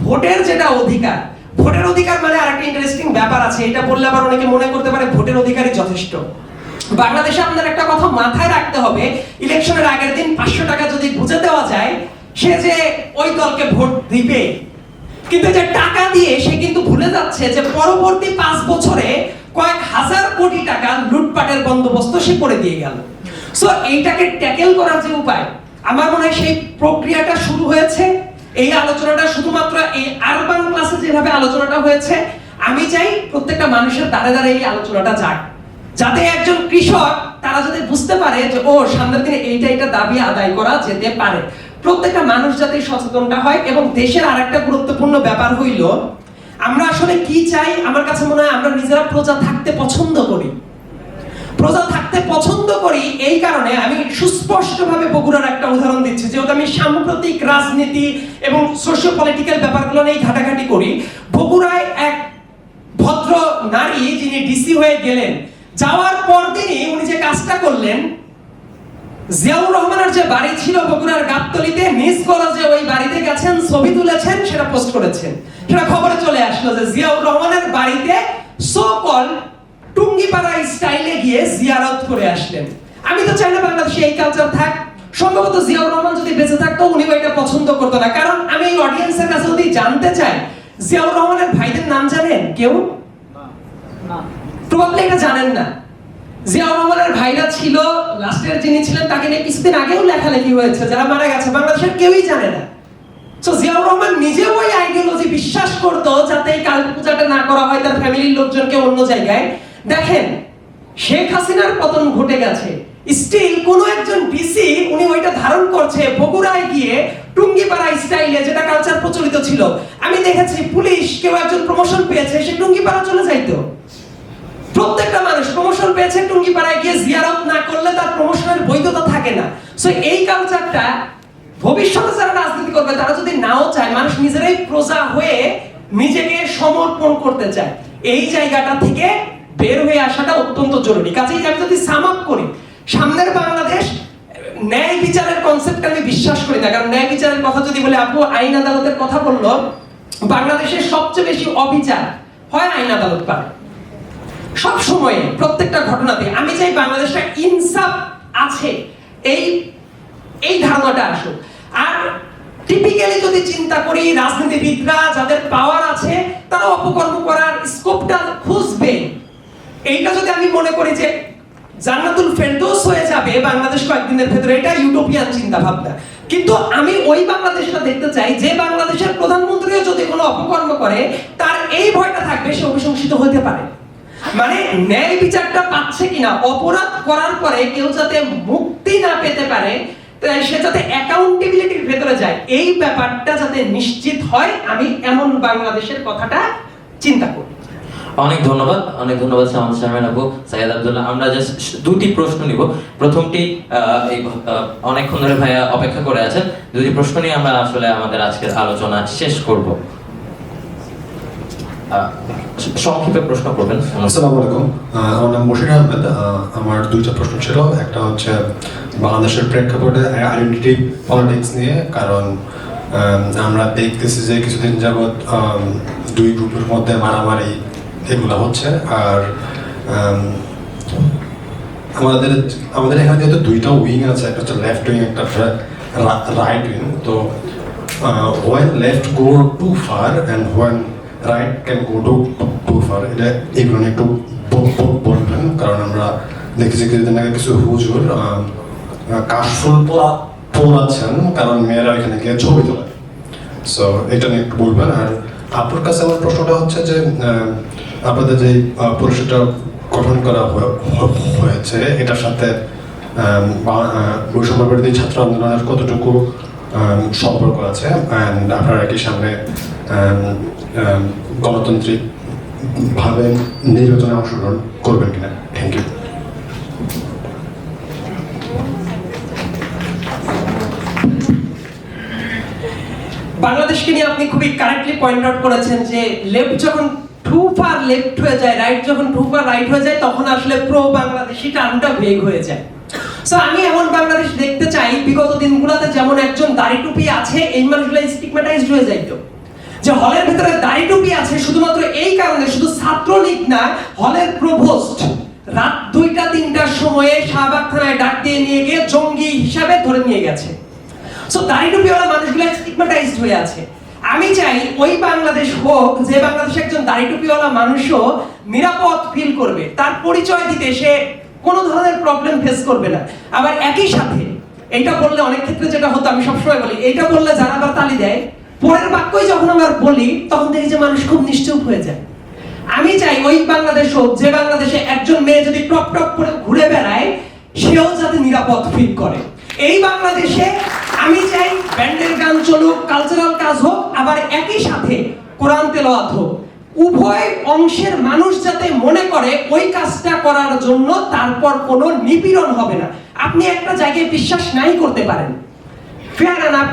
ভোটের যেটা অধিকার, ভোটের অধিকার মানে আরেকটা ইন্টারেস্টিং ব্যাপার আছে, এটা বললে আবার অনেকে মনে করতে পারে ভোটের অধিকারই যথেষ্ট। বাংলাদেশে আপনার একটা কথা মাথায় রাখতে হবে, ইলেকশনের আগের দিন 500 টাকা যদি বুঝে দেওয়া যায়, সে যে ওই দলকে ভোট দিবে, কিন্তু যে টাকা দিয়ে সে কিন্তু ভুলে যাচ্ছে যে পরবর্তী 5 বছরে কয়েক হাজার কোটি টাকা লুটপাটের বন্দোবস্ত সে করে দিয়ে গেল। সো এইটাকে ট্যাকেল করার যে উপায়, আমার মনে হয় সেই প্রক্রিয়াটা শুরু হয়েছে। এই আলোচনাটা শুধুমাত্র এই আরবান ক্লাসে যেভাবে আলোচনাটা হয়েছে, আমি চাই প্রত্যেকটা মানুষের দ্বারে দ্বারে এই আলোচনাটা যাক, যাতে একজন কৃষক তারা যাতে বুঝতে পারে যে ও সামনের দিনে এইটা দাবি আদায় করা যেতে পারে। প্রত্যেকটা মানুষ যাতে সচেতনটা হয়। এবং দেশের আরেকটা গুরুত্বপূর্ণ ব্যাপার হইল, আমরা আসলে কি চাই। আমার কাছে মনে হয় আমরা নিজেরা প্রজা থাকতে পছন্দ করি, প্রজা থাকতে পছন্দ করি। এই কারণে আমি সুস্পষ্টভাবে বগুড়ার একটা উদাহরণ দিচ্ছি, যেহেতু আমি সাম্প্রতিক রাজনীতি এবং সোশিও পলিটিক্যাল ব্যাপারগুলো নিয়ে ঘাটাঘাটি করি। বগুড়ায় এক ভদ্র নারী যিনি ডিসি হয়ে গেলেন, যাওয়ার পর দিনই উনি যে কাজটা করলেন, জিয়াউর রহমানের যে বাড়ি ছিল বগুড়ার গাবতলীতে, নিজ কলেজে ওই বাড়িতে গেছেন, ছবি তুলেছেন, সেটা পোস্ট করেছেন, সেটা খবরে চলে আসলো যে জিয়াউর রহমানের বাড়িতে সো কল টুঙ্গিপাড়া স্টাইলে গিয়ে জিয়ারত করে আসলেন। আমি তো চাই না বাংলাদেশে এই কালচার থাক। সম্ভবত জিয়াউর রহমান যদি বেঁচে থাকতো উনি এটা পছন্দ করতো না। কারণ আমি এই অডিয়েন্সের কাছে যদি জানতে চাই, জিয়াউর রহমানের ভাইদের নাম জানেন কেউ? না, প্রবাবলি এটা জানেন না। জিয়াউর রহমানের ভাইরা ছিল, লাস্টের যিনি ছিলেন তাকে নিয়ে কিছুদিন আগেও লেখালেখি হয়েছে, যারা মারা গেছে বাংলাদেশের কেউই জানে না। সো জিয়াউর রহমান নিজেও ওই আইডিওলজি বিশ্বাস করতো, যাতে এই কাল পূজাটা না করা হয় তার ফ্যামিলির লোকজনকে অন্য জায়গায়। দেখেন শেখ হাসিনার পতন ঘটে গেছে, স্টিল কোন একজন ডিসি উনি ওইটা ধারণ করছে বগুড়ায় গিয়ে টুঙ্গিপাড়া স্টাইলে, যেটা কালচার প্রচলিত ছিল। আমি দেখেছি পুলিশ কেউ একজন প্রমোশন পেয়েছে, সে টুঙ্গিপাড়া চলে যাইতো। প্রত্যেকটা মানুষ প্রমোশন পেয়েছে, টুঙ্গিপাড়ায় গিয়ে জিয়ারত না করলে তার প্রমোশনের বৈধতা থাকে না। সো এই কালচারটা ভবিষ্যতে যারা রাজনীতি করবে তারা যদি নাও চায়, মানুষ নিজেরাই প্রজা হয়ে নিজেকে সমর্পণ করতে চায়, এই জায়গাটা থেকে বের হয়ে আসাটা অত্যন্ত জরুরি। কাজেই আমি যদি সাম আপ করি, সামনের বাংলাদেশ ন্যায় বিচারের কনসেপ্ট আমি বিশ্বাস করি না, কারণ ন্যায় বিচারের কথা যদি বলে, আপু আইন আদালতের কথা বললো, বাংলাদেশের সবচেয়ে বেশি অবিচার হয় আইন আদালত পারে সব সময়, প্রত্যেকটা ঘটনাতে। আমি চাই বাংলাদেশটা ইনসাফ আছে এই ধারণাটা আসুক। আর টিপিক্যালি যদি চিন্তা করি, রাজনীতিবিদরা যাদের পাওয়ার আছে তারা অপকর্ম করার স্কোপটা খুঁজবে। এইটা যদি আমি মনে করি যে জান্নাতুল ফেরদৌস হয়ে যাবে বাংলাদেশ কয়েকদিনের ভেতরে, এটা ইউটোপিয়ান চিন্তা ভাবনা। কিন্তু আমি ওই বাংলাদেশটা দেখতে চাই যে বাংলাদেশের প্রধানমন্ত্রীও যদি কোনো অপকর্ম করে তার এই ভয়টা থাকবে সে অভিশংসিত হতে পারে। মানে ন্যায় বিচারটা পাচ্ছে কিনা, অপরাধ করার পরে কেউ যাতে মুক্তি না পেতে পারে, সে যাতে অ্যাকাউন্টেবিলিটির ভেতরে যায়, এই ব্যাপারটা যাতে নিশ্চিত হয়, আমি এমন বাংলাদেশের কথাটা চিন্তা করি। অনেক ধন্যবাদ শামীম শারমিন আপু, সাইয়েদ আব্দুল্লাহ। আমরা জাস্ট দুটি প্রশ্ন নিব। প্রথমটি অনেকক্ষণ ধরে ভাইয়া অপেক্ষা করে আছেন, দুটি প্রশ্ন নিয়ে আমরা আসলে আমাদের আজকের আলোচনা শেষ করব। সংক্ষেপে প্রশ্ন করবেন। আসসালামু আলাইকুম, আমার নাম বশির আহমেদ। আমার দুইটা প্রশ্ন ছিল। একটা হচ্ছে বাংলাদেশের প্রেক্ষাপটে আইডেন্টিটি পলিটিক্স নিয়ে, কারণ আমরা দেখতেছি যে কিছুদিন যাবৎ দুই গ্রুপের মধ্যে মারামারি এগুলো হচ্ছে। আর আমাদের এখানে যেহেতু দুইটা উইং আছে, একটা হচ্ছে লেফট উইং, একটা রাইট উইং। তো when left go too far and when right can go too far, এগুলো নিয়ে একটু বলবেন। কারণ আমরা দেখেছি কিছুদিন আগে কিছু হুজুর কাশফুল পোড়াচ্ছেন কারণ মেয়েরা এখানে গিয়ে ছবি তোলে। সো এটা নিয়ে একটু বলবেন। আর আপনার কাছে আমার প্রশ্নটা হচ্ছে যে আপনাদের যে পরিষদটা গঠন করা হয়েছে, এটার সাথে বৈষম্য বিরোধী ছাত্র আন্দোলনের কতটুকু সম্পর্ক আছে, অ্যান্ড আপনারা কি সামনে গণতান্ত্রিক ভাবে নির্বাচনে অংশগ্রহণ করবেন কিনা? Thank you. বাংলাদেশকে নিয়ে আপনি খুবই কারেক্টলি পয়েন্ট আউট করেছেন যে লেফট যখন টু ফার লেফট হয়ে যায়, রাইট যখন টু ফার রাইট হয়ে যায়, তখন আসলে প্রো বাংলাদেশি টার্মটা ভেগ হয়ে যায়। সো আমি এমন বাংলাদেশ দেখতে চাই, বিগত দিনগুলোতে যেমন একজন দাড়ি টুপি আছে এই মানুষগুলো স্টিগম্যাটাইজড হয়ে যাইতো, যে হলের ভিতরে দাড়ি টুপি আছে শুধুমাত্র এই কারণে, শুধু ছাত্রলীগ না, হলের প্রভোস্ট রাত 2টা-3টার সময়ে শাহবাগ থানায় ডাক দিয়ে নিয়ে গিয়ে জঙ্গি হিসাবে ধরে নিয়ে গেছে। সো দাড়ি টুপিওয়ালা মানুষগুলো স্টিগম্যাটাইজড হয়ে আছে। আমি চাই ওই বাংলাদেশ হোক যে বাংলাদেশে একজন দাড়ি টুপিওয়ালা মানুষও নিরাপদ ফিল করবে, তার পরিচয় দিতে সে কোনো ধরনের প্রবলেম ফেস করবে না। আবার একই সাথে এইটা বললে অনেক ক্ষেত্রে যেটা হতো, আমি সবসময় বলি, এইটা বললে যারা আবার তালি দেয়, পরের বাক্যই যখন আমরা বলি তখন দেখি যে মানুষ খুব নিশ্চুপ হয়ে যায়। আমি চাই ওই বাংলাদেশ হোক যে বাংলাদেশে একজন মেয়ে যদি টপ টপ করে ঘুরে বেড়ায় সেও যাতে নিরাপদ ফিল করে। এই বাংলাদেশে আমি চাই ব্যান্ডের গান চলুক, কালচারাল কাজ হোক, আবার একই সাথে কোরআন তেলাওয়াত হোক। উভয় অংশের মানুষ যাতে মনে করে ওই কাজটা করার জন্য তারপর কোনো নিপীড়ন হবে না। আপনি একটা জায়গায় বিশ্বাস নাই করতে পারেন, ফেয়ার এনাফ,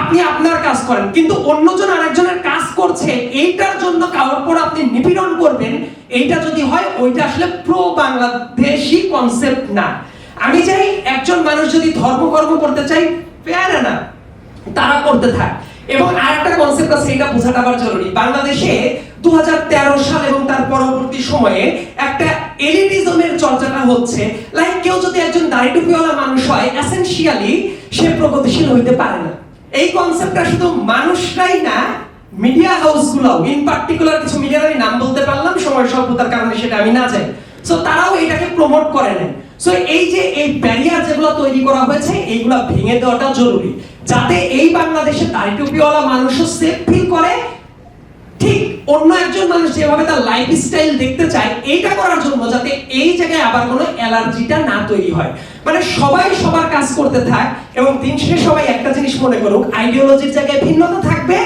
আপনি আপনার কাজ করেন, কিন্তু অন্যজন আরেকজনের কাজ করছে এইটার জন্য কারোর উপর আপনি নিপীড়ন করবেন, এইটা যদি হয় ওইটা আসলে প্রো বাংলাদেশি কনসেপ্ট না। আমি চাই একজন মানুষ যদি ধর্মকর্ম করতে চাই, ফেয়ার এনাফ, তারা করতে থাক। এবং আরেকটা কনসেপ্ট আছে, এটা বোঝাটা আবার জরুরি। বাংলাদেশে 2013 সাল এবং তার পরবর্তী সময়ে একটা এলিটিজমের চর্চাটা হচ্ছে, লাইক কেউ যদি একজন দাড়ি টুপিওয়ালা মানুষ হয় এসেনশিয়ালি সে প্রগতিশীল হইতে পারে না। এই কনসেপ্টটা শুধু মানুষরাই না, মিডিয়া হাউসগুলোও, ইন পার্টিকুলার কিছু মিডিয়ার আমি নাম বলতে পারলাম সময় স্বল্পতার কারণে, সেটা আমি না যাই, সো তারাও এটাকে প্রমোট করে না। সো এই যে এই ব্যারিয়ার যেগুলো তৈরি করা হয়েছে এইগুলো ভেঙে দেওয়াটা জরুরি, যাতে এই বাংলাদেশে দাড়ি টুপিওয়ালা মানুষও সেফ ফিল করে। ঠিক অন্য একজন মানুষ যেভাবে তার লাইফস্টাইল দেখতে চায়, এইটা করার জন্য যাতে এই জায়গায় আবার কোনো অ্যালার্জিটা না তৈরি হয়। মানে সবাই সবার কাজ করতে থাক এবং দিন শেষে সবাই একটা জিনিস মনে করুক, আইডিওলজির জায়গায় ভিন্নতা থাকবে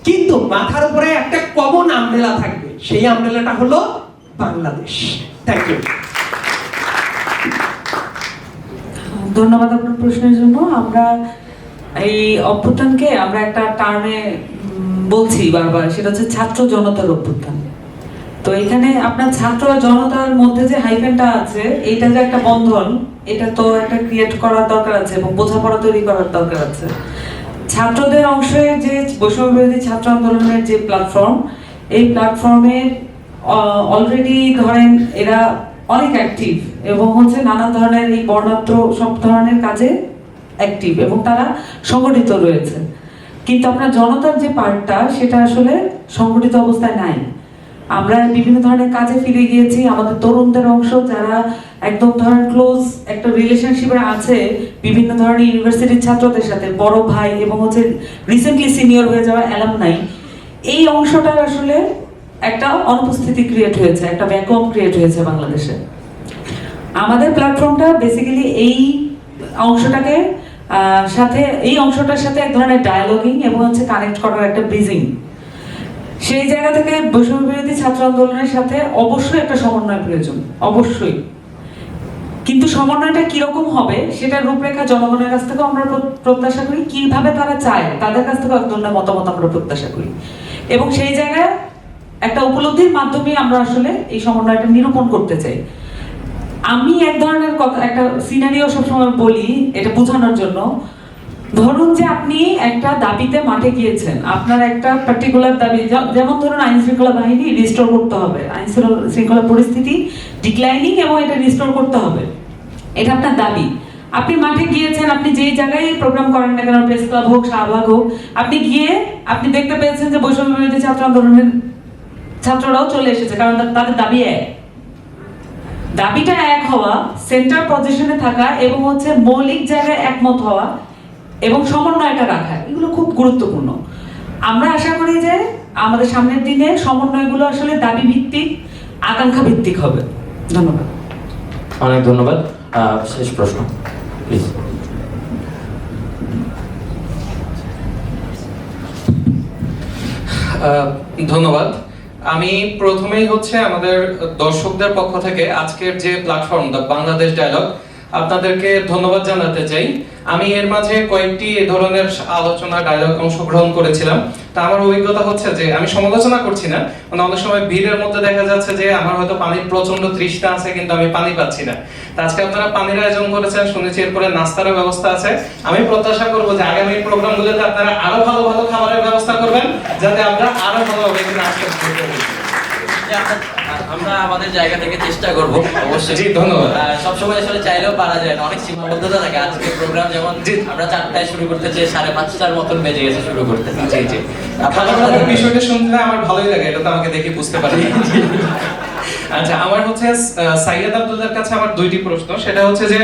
কিন্তু মাথার উপরে একটা কমন আমব্রেলা থাকবে, সেই আমব্রেলাটা হলো বাংলাদেশ। Thank you. ধন্যবাদ আপনার প্রশ্নের জন্য। আমরা এই অভ্যুত্থানকে আমরা একটা টার্মে বলছি বারবার, সেটা হচ্ছে ছাত্র জনতার অভ্যুত্থান। তো এখানে আপনার ছাত্র আর জনতার মধ্যে যে হাইফেনটা আছে, এইটা যে একটা বন্ধন, এটা তো একটা ক্রিয়েট করার দরকার আছে এবং বোঝাপড়া তৈরি করার দরকার আছে। ছাত্রদের অংশে যে বৈষম্য বিরোধী ছাত্র আন্দোলনের যে প্ল্যাটফর্ম, এই প্ল্যাটফর্মের অলরেডি ধরেন এরা অনেক অ্যাক্টিভ এবং হচ্ছে নানা ধরনের এই বর্ণাঢ্য সব ধরনের কাজে অ্যাক্টিভ এবং তারা সংগঠিত রয়েছে। কিন্তু আপনার জনতার যে পার্টটা, সেটা আসলে সংগঠিত অবস্থায় নাই। আমরা বিভিন্ন ধরনের কাজে ফিরে গিয়েছি। আমাদের তরুণদের অংশ যারা একদম ধরেন ক্লোজ একটা রিলেশনশিপে আছে বিভিন্ন ধরনের ইউনিভার্সিটির ছাত্রদের সাথে, বড় ভাই এবং হচ্ছে রিসেন্টলি সিনিয়র হয়ে যাওয়া অ্যালামনাই, এই অংশটার আসলে একটা অনুপস্থিতি ক্রিয়েট হয়েছে, একটা ভ্যাকুয়াম ক্রিয়েট হয়েছে বাংলাদেশে। আমাদের প্ল্যাটফর্মটা বেসিক্যালি এই অংশটাকে এই অংশটার সাথে এক ধরনের ডায়ালগিং এবং হচ্ছে কানেক্ট করার একটা ব্রিজিং। সেই জায়গা থেকে বৈষম্য বিরোধী ছাত্র আন্দোলনের সাথে অবশ্যই একটা সমন্বয় প্রয়োজন, অবশ্যই। কিন্তু সমন্বয়টা কিরকম হবে সেটার রূপরেখা জনগণের কাছ থেকে আমরা প্রত্যাশা করি, কিভাবে তারা চায় তাদের কাছ থেকে এক ধরনের মতামত আমরা প্রত্যাশা করি এবং সেই জায়গায় একটা উপলব্ধির মাধ্যমে আমরা আসলে এই সমন্বয়টা নিরূপণ করতে চাই। আমি এক ধরনের কথা, একটা সিনারিও সবসময় বলি এটা বোঝানোর জন্য। ধরুন যে আপনি একটা দাবিতে মাঠে গিয়েছেন, আপনার একটা পার্টিকুলার দাবি, যেমন ধরুন আইন শৃঙ্খলা বাহিনী রিস্টোর করতে হবে, আইন শৃঙ্খলা পরিস্থিতি ডিক্লাইনিং এবং এটা রিস্টোর করতে হবে, এটা আপনার দাবি। আপনি মাঠে গিয়েছেন, আপনি যেই জায়গায় প্রোগ্রাম করেন না কেন, প্রেস ক্লাব হোক, শাহবাগ হোক, আপনি গিয়ে আপনি দেখতে পেয়েছেন যে বৈষম্য বিরোধী ছাত্র আন্দোলনের ছাত্ররাও চলে এসেছে, কারণ তাদের দাবি এক। দাবিটা এক হওয়া, সেন্টার পজিশনে থাকা এবং হচ্ছে মৌলিক জায়গায় একমত হওয়া এবং সমন্বয়টা রাখা, এগুলো খুব গুরুত্বপূর্ণ। আমরা আশা করি যে আমাদের সামনের দিনে সমন্বয়গুলো আসলে দাবি ভিত্তিক, আকাঙ্ক্ষা ভিত্তিক হবে। ধন্যবাদ। অনেক ধন্যবাদ। শেষ প্রশ্ন প্লিজ। ধন্যবাদ। আমি প্রথমেই হচ্ছে আমাদের দর্শকদের পক্ষ থেকে আজকের যে প্ল্যাটফর্ম দ্য বাংলাদেশ ডায়ালগ, আপনাদেরকে ধন্যবাদ জানাতে চাই। আমি এর মাঝে কয়েকটি এ ধরনের আলোচনা ডায়ালগ অংশগ্রহণ করেছিলাম। তা আমার অভিজ্ঞতা হচ্ছে যে আমি সমালোচনা করছি না, মানে অনেক সময় ভিড়ের মধ্যে দেখা যাচ্ছে যে আমার হয়তো পানির প্রচন্ড তৃষ্ণা আছে কিন্তু আমি পানি পাচ্ছি না। তা আজকে আপনারা পানির আয়োজন করেছেন, শুনেছি এরপরে নাস্তারও ব্যবস্থা আছে। আমি প্রত্যাশা করবো যে আগামী প্রোগ্রামগুলোতে আপনারা আরো ভালো ভালো খাবারের ব্যবস্থা করবেন, যাতে আমরা আরো ভালোভাবে নাস্তা করতে পারি। আমরা আমাদের জায়গা থেকে চেষ্টা করব অবশ্যই। জি, ধন্যবাদ। সবসময় আসলে চাইলেও পারা যায় না, অনেক সীমাবদ্ধতা থাকে। আজকে প্রোগ্রাম যেমন আমরা 4টায় শুরু করতে চাই, 5:30টার মতন বেজে গেছে শুরু করতে। জি জি, আপনাদের বিষয়টা শুনতে আমার ভালোই লাগে, এটা তো আমাকে দেখে বুঝতে পারি। আচ্ছা, আমার হচ্ছে সাইয়েদ আব্দুল্লাহর কাছে আমার দুইটি প্রশ্ন। সেটা হচ্ছে যে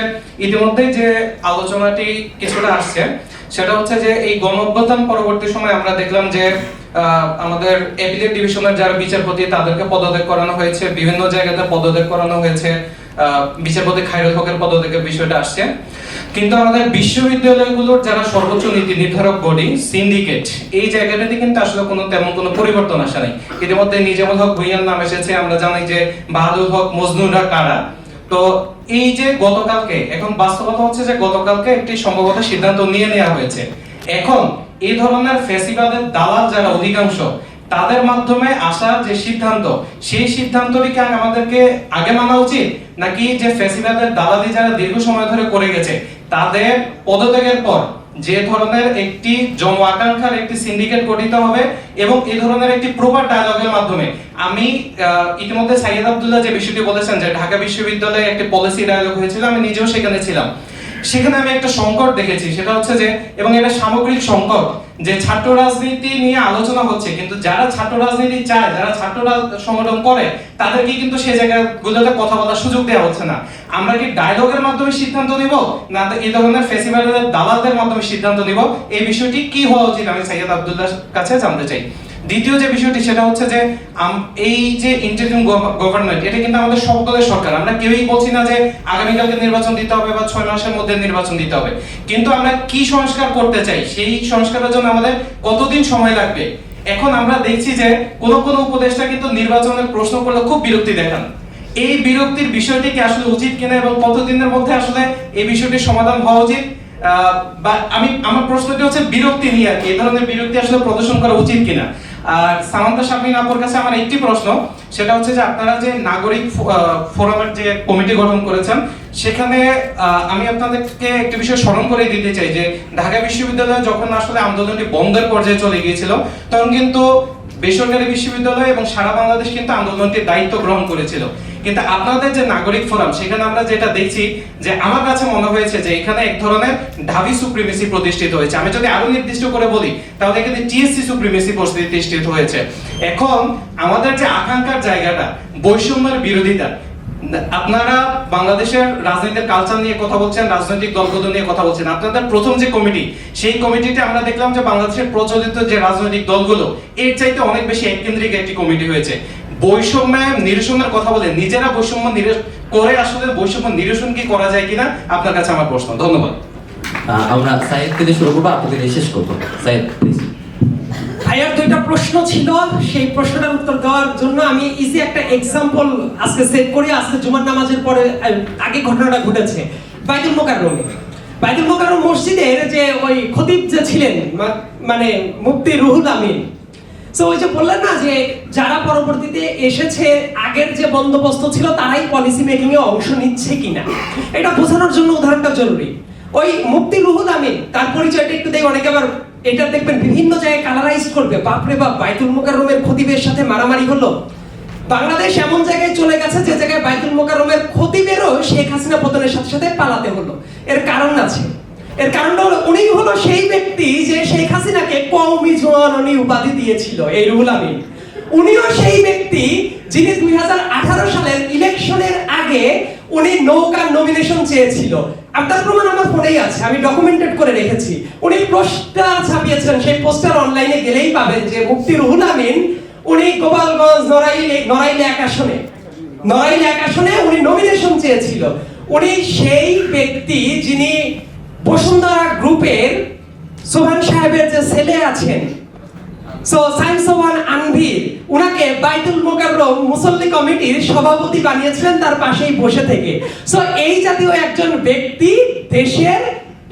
ইতিমধ্যে যে আলোচনাটি কিছুটা আসছে, সেটা হচ্ছে যে এই গণঅভ্যুত্থান পরবর্তী সময় আমরা দেখলাম যে আমাদের অ্যাপিলেট ডিভিশনের যারা বিচারপতি তাদেরকে পদত্যাগ করানো হয়েছে, বিভিন্ন জায়গাতে পদত্যাগ করানো হয়েছে, বিচারপতি খায়রুল হকের পদত্যাগের বিষয়টা আসছে। কিন্তু আমাদের বিশ্ববিদ্যালয়গুলোর যারা সর্বোচ্চ নীতি নির্ধারক বডি, সিন্ডিকেট, এই জায়গাটাতে কিন্তু আসলে তেমন কোনো পরিবর্তন আসে নাই। ইতিমধ্যে নিজামুল হক ভুঁইয়ার নাম এসেছে, আমরা জানি যে বাহাদুর হক মজনুরা কারা। তো এই যে গতকালকে, এখন বাস্তবতা হচ্ছে যে গতকালকে একটি সম্ভবত সিদ্ধান্ত নিয়ে নেওয়া হয়েছে। এখন এই ধরনের ফ্যাসিবাদের দালাল যারা অধিকাংশ, তাদের মাধ্যমে আসা যে সিদ্ধান্ত, সেই সিদ্ধান্তটি কি আমাদেরকে আগে মানা উচিত, নাকি যে ফ্যাসিবাদের দালালি যারা দীর্ঘ সময় ধরে করে গেছে তাদের পদত্যাগের পর যে ধরনের একটি জন আকাঙ্ক্ষার একটি সিন্ডিকেট গঠিত হবে এবং এই ধরনের একটি প্রপার ডায়ালগের মাধ্যমে, আমি ইতিমধ্যে সাইয়েদ আব্দুল্লাহ যে বিষয়টি বলেছেন যে ঢাকা বিশ্ববিদ্যালয়ে একটি পলিসি ডায়ালগ হয়েছিল, আমি নিজেও সেখানে ছিলাম। সেখানে আমি একটা সংকট দেখেছি, সেটা হচ্ছে যে, এবং এটা সামগ্রিক সংকট, যে ছাত্র রাজনীতি নিয়ে আলোচনা হচ্ছে কিন্তু যারা ছাত্র রাজনীতি চায়, যারা ছাত্র সংগঠন করে, তাদেরকে কিন্তু সেই জায়গাগুলোতে কথা বলার সুযোগ দেওয়া হচ্ছে না। আমরা কি ডায়লগের মাধ্যমে সিদ্ধান্ত নিব, না এই ধরনের ফেসিবাদের দালালদের মাধ্যমে সিদ্ধান্ত নিব? এই বিষয়টি কি হওয়া উচিত আমি সাইয়েদ আব্দুল্লাহর কাছে জানতে চাই। দ্বিতীয় যে বিষয়টি, সেটা হচ্ছে যে এই যে ইন্টারিম গভর্নমেন্ট, এটা কিন্তু আমাদের সব দলের সরকার। আমরা কেউই বলছি না যে আগামীকালকে নির্বাচন দিতে হবে বা 6 মাসের মধ্যে নির্বাচন দিতে হবে, কিন্তু আমরা কি সংস্কার করতে চাই, সেই সংস্কারের জন্য আমাদের কতদিন সময় লাগবে। এখন আমরা দেখছি যে কোন কোন উপদেষ্টা কিন্তু নির্বাচনের প্রশ্ন করলে খুব বিরক্তি দেখান। এই বিরক্তির বিষয়টি কি আসলে উচিত কিনা এবং কতদিনের মধ্যে আসলে এই বিষয়টির সমাধান হওয়া উচিত, বা আমার প্রশ্নটি হচ্ছে বিরক্তি নিয়ে আর কি, এই ধরনের বিরক্তি আসলে প্রদর্শন করা উচিত কিনা। আর সামান্তা শারমিন আপুর কাছে আমার একটি প্রশ্ন, সেটা হচ্ছে যে আপনারা যে নাগরিক ফোরামের যে কমিটি গঠন করেছেন, সেখানে আমি আপনাদেরকে একটি বিষয় স্মরণ করে দিতে চাই যে ঢাকা বিশ্ববিদ্যালয়ে যখন আসলে আন্দোলনটি বন্ধের পর্যায়ে চলে গিয়েছিল, তখন কিন্তু বেসরকারি বিশ্ববিদ্যালয় এবং সারা বাংলাদেশ কিন্তু আন্দোলনটির দায়িত্ব গ্রহণ করেছিল। কিন্তু আপনাদের যে নাগরিক ফোরাম, সেখানে আমরা যেটা দেখছি যে আমার কাছে মনে হয়েছে যে এখানে এক ধরনের ঢাবি সুপ্রিমেসি প্রতিষ্ঠিত হয়েছে। আমি যদি আরো নির্দিষ্ট করে বলি তাহলে এখানে টিএসসি সুপ্রিমেসি প্রতিষ্ঠিত হয়েছে। এখন আমাদের যে আকাঙ্ক্ষার জায়গাটা, বৈষম্যের বিরোধিতা, আপনারা বাংলাদেশের রাজনীতির কালচার নিয়ে কথা বলছেন, রাজনৈতিক দলগুলো নিয়ে কথা বলছেন। আপনাদের প্রথম যে কমিটি, সেই কমিটিতে আমরা দেখলাম যে বাংলাদেশের প্রচলিত যে রাজনৈতিক দলগুলো এর চাইতে অনেক বেশি এককেন্দ্রিক একটি কমিটি হয়েছে। বৈষম্য নিরসনের কথা বলে নিজেরা বৈষম্য করে আসলে বৈষম্য নিরসন কি করা যায় কিনা আপনার কাছে আমার প্রশ্ন। ধন্যবাদ। আমরা সাইদ থেকে শুরু করবো, আপু থেকে শেষ করবো। সাইদ প্লিজ। ভাইয়ার দুইটা প্রশ্ন ছিল, সেই প্রশ্নটার উত্তর দেওয়ার জন্য আমি ইজি একটা এক্সাম্পল আজকে সেট করি। আজকে জুমার নামাজের পরে আগে ঘটনাটা ঘটেছে বাইতুল মোকাররমে। বাইতুল মোকাররম মসজিদের যে ওই খতিব যে ছিলেন, মানে মুফতি রুহুল আমিন, সো ওই যে বললেন না যে যারা পরবর্তীতে এসেছে আগের যে বন্দোবস্ত ছিল তারাই পলিসি মেকিং এ অংশ নিচ্ছে কিনা, এটা বোঝানোর জন্য উদাহরণটা জরুরি। ওই মুফতি রুহুল আমিন, তার পরিচয়টা একটু দেখে অনেকে আবার এটা দেখবেন বিভিন্ন জায়গায় কালারাইজ করবে, বাপরে বাপ বাইতুল মোকাররমের খতিবের সাথে মারামারি হলো। বাংলাদেশ এমন জায়গায় চলে গেছে যে জায়গায় বাইতুল মোকাররমের খতিবেরও শেখ হাসিনা পতনের সাথে সাথে পালাতে হলো। এর কারণ আছে। এর কারণটা হলো উনি হলো সেই ব্যক্তি যে শেখ হাসিনাকে কওমি জওয়ানি উপাধি দিয়েছিল, এই রুহুল আমিন। উনিও সেই ব্যক্তি যিনি 2018 সালের ইলেকশনের আগে উনি নৌকার নমিনেশন চেয়েছিল। আপনার প্রমাণ আমার ফোনেই আছে, আমি ডকুমেন্টেড করে রেখেছি। উনি পোস্টার ছাপিয়েছিলেন, সেই পোস্টার অনলাইনে গেলেই পাবেন যে মুফতি রুহুল আমিন উনি গোপালগঞ্জ নড়াইলে এক আসনে উনি নমিনেশন চেয়েছিল। উনি সেই ব্যক্তি যিনি বসুন্ধরা গ্রুপের সোহান সাহেবের যে ছেলে আছেন, সো সাইমসোয়ান আনভির, উনাকে বাইতুল মোকাররম মুসল্লি কমিটির সভাপতি বানিয়েছিলেন তার পাশেই বসে থেকে। সো এই জাতীয় একজন ব্যক্তি দেশের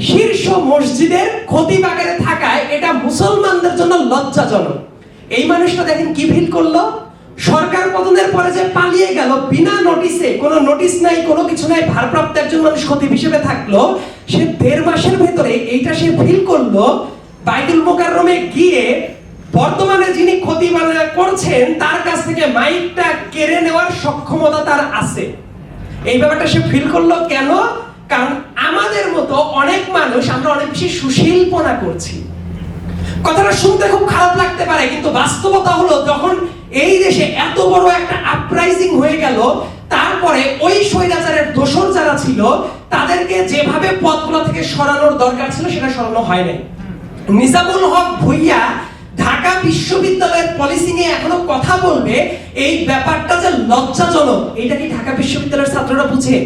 শীর্ষ মসজিদের খতিব আকারে থাকায় এটা মুসলমানদের জন্য লজ্জাজনক। এই মানুষটা দেখেন কি ফিল করলো, সরকার পতনের পরে যে পালিয়ে গেল বিনা নোটিসে, কোনো নোটিস নাই, কোনো কিছু নাই, ভারপ্রাপ্ত একজন মানুষ খতিব হিসেবে থাকলো। সে 1.5 মাসের ভেতরে এইটা সে ফিল করলো, বাইতুল মোকাররমে গিয়ে বর্তমানে যিনি খতিব করছেন তার কাছ থেকে মাইকটা কেড়ে নেওয়ার সক্ষমতা তার আছে। এই ব্যাপারটা সে ফিল করলো কেন? কারণ আমাদের মতো অনেক মানুষ আমরা অনেক বেশি সুশীলপনা করছি। কথাটা শুনতে খুব খারাপ লাগতে পারে, কিন্তু বাস্তবতা হলো যখন এই দেশে এত বড় একটা আপরাইজিং হয়ে গেল, তারপরে ওই স্বৈরাচারের দোসর যারা ছিল তাদেরকে যেভাবে পদগুলো থেকে সরানোর দরকার ছিল সেটা সরানো হয় নাই। নিজামুল হক ভুইয়া ঢাকা বিশ্ববিদ্যালয়ের পলিসি নিয়ে এখনো কথা বলবে, এই ব্যাপারটা যে লজ্জাজনক, এটা কি ঢাকা বিশ্ববিদ্যালয়ের ছাত্ররা বুঝে?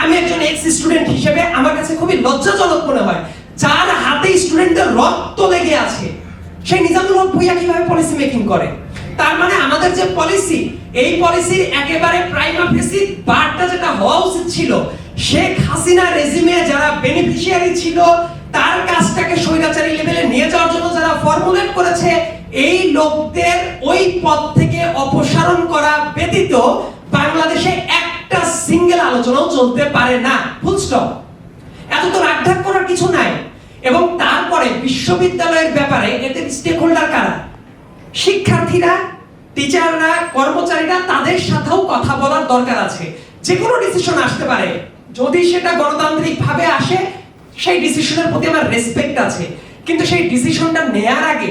আমি একজন এক্স স্টুডেন্ট হিসেবে আমার কাছে খুবই লজ্জাজনক মনে হয়, যার হাতে স্টুডেন্টদের রক্ত লেগে আছে সেই নিজামুল হক ভুইয়া কিভাবে পলিসি মেকিং করে? তার মানে আমাদের যে পলিসি, এই পলিসির একেবারে প্রাইমা ফেসি বারটা যেটা হওয়া উচিত ছিল, শেখ হাসিনা রেজিমে যারা বেনিফিশিয়ারি ছিল তার কাজটাকে স্বৈরাচারী লেভেলে নিয়ে যাওয়ার জন্য যারা ফর্মুলেট করেছে, এই লোকদের ওই পদ থেকে অপসারণ করা ব্যতীত বাংলাদেশে একটা সিঙ্গেল আলোচনাও চলতে পারে না, ফুল স্টপ। এত তো রাগঢাক করার কিছু নাই। এবং তারপরে বিশ্ববিদ্যালয়ের ব্যাপারে এদের স্টেক হোল্ডার কারা? শিক্ষার্থীরা, টিচাররা, কর্মচারীরা, তাদের সাথেও কথা বলার দরকার আছে। যে কোনো ডিসিশন আসতে পারে, যদি সেটা গণতান্ত্রিক ভাবে আসে সেই ডিসিশনের প্রতি আমার রেসপেক্ট আছে, কিন্তু সেই ডিসিশনটা নেয়ার আগে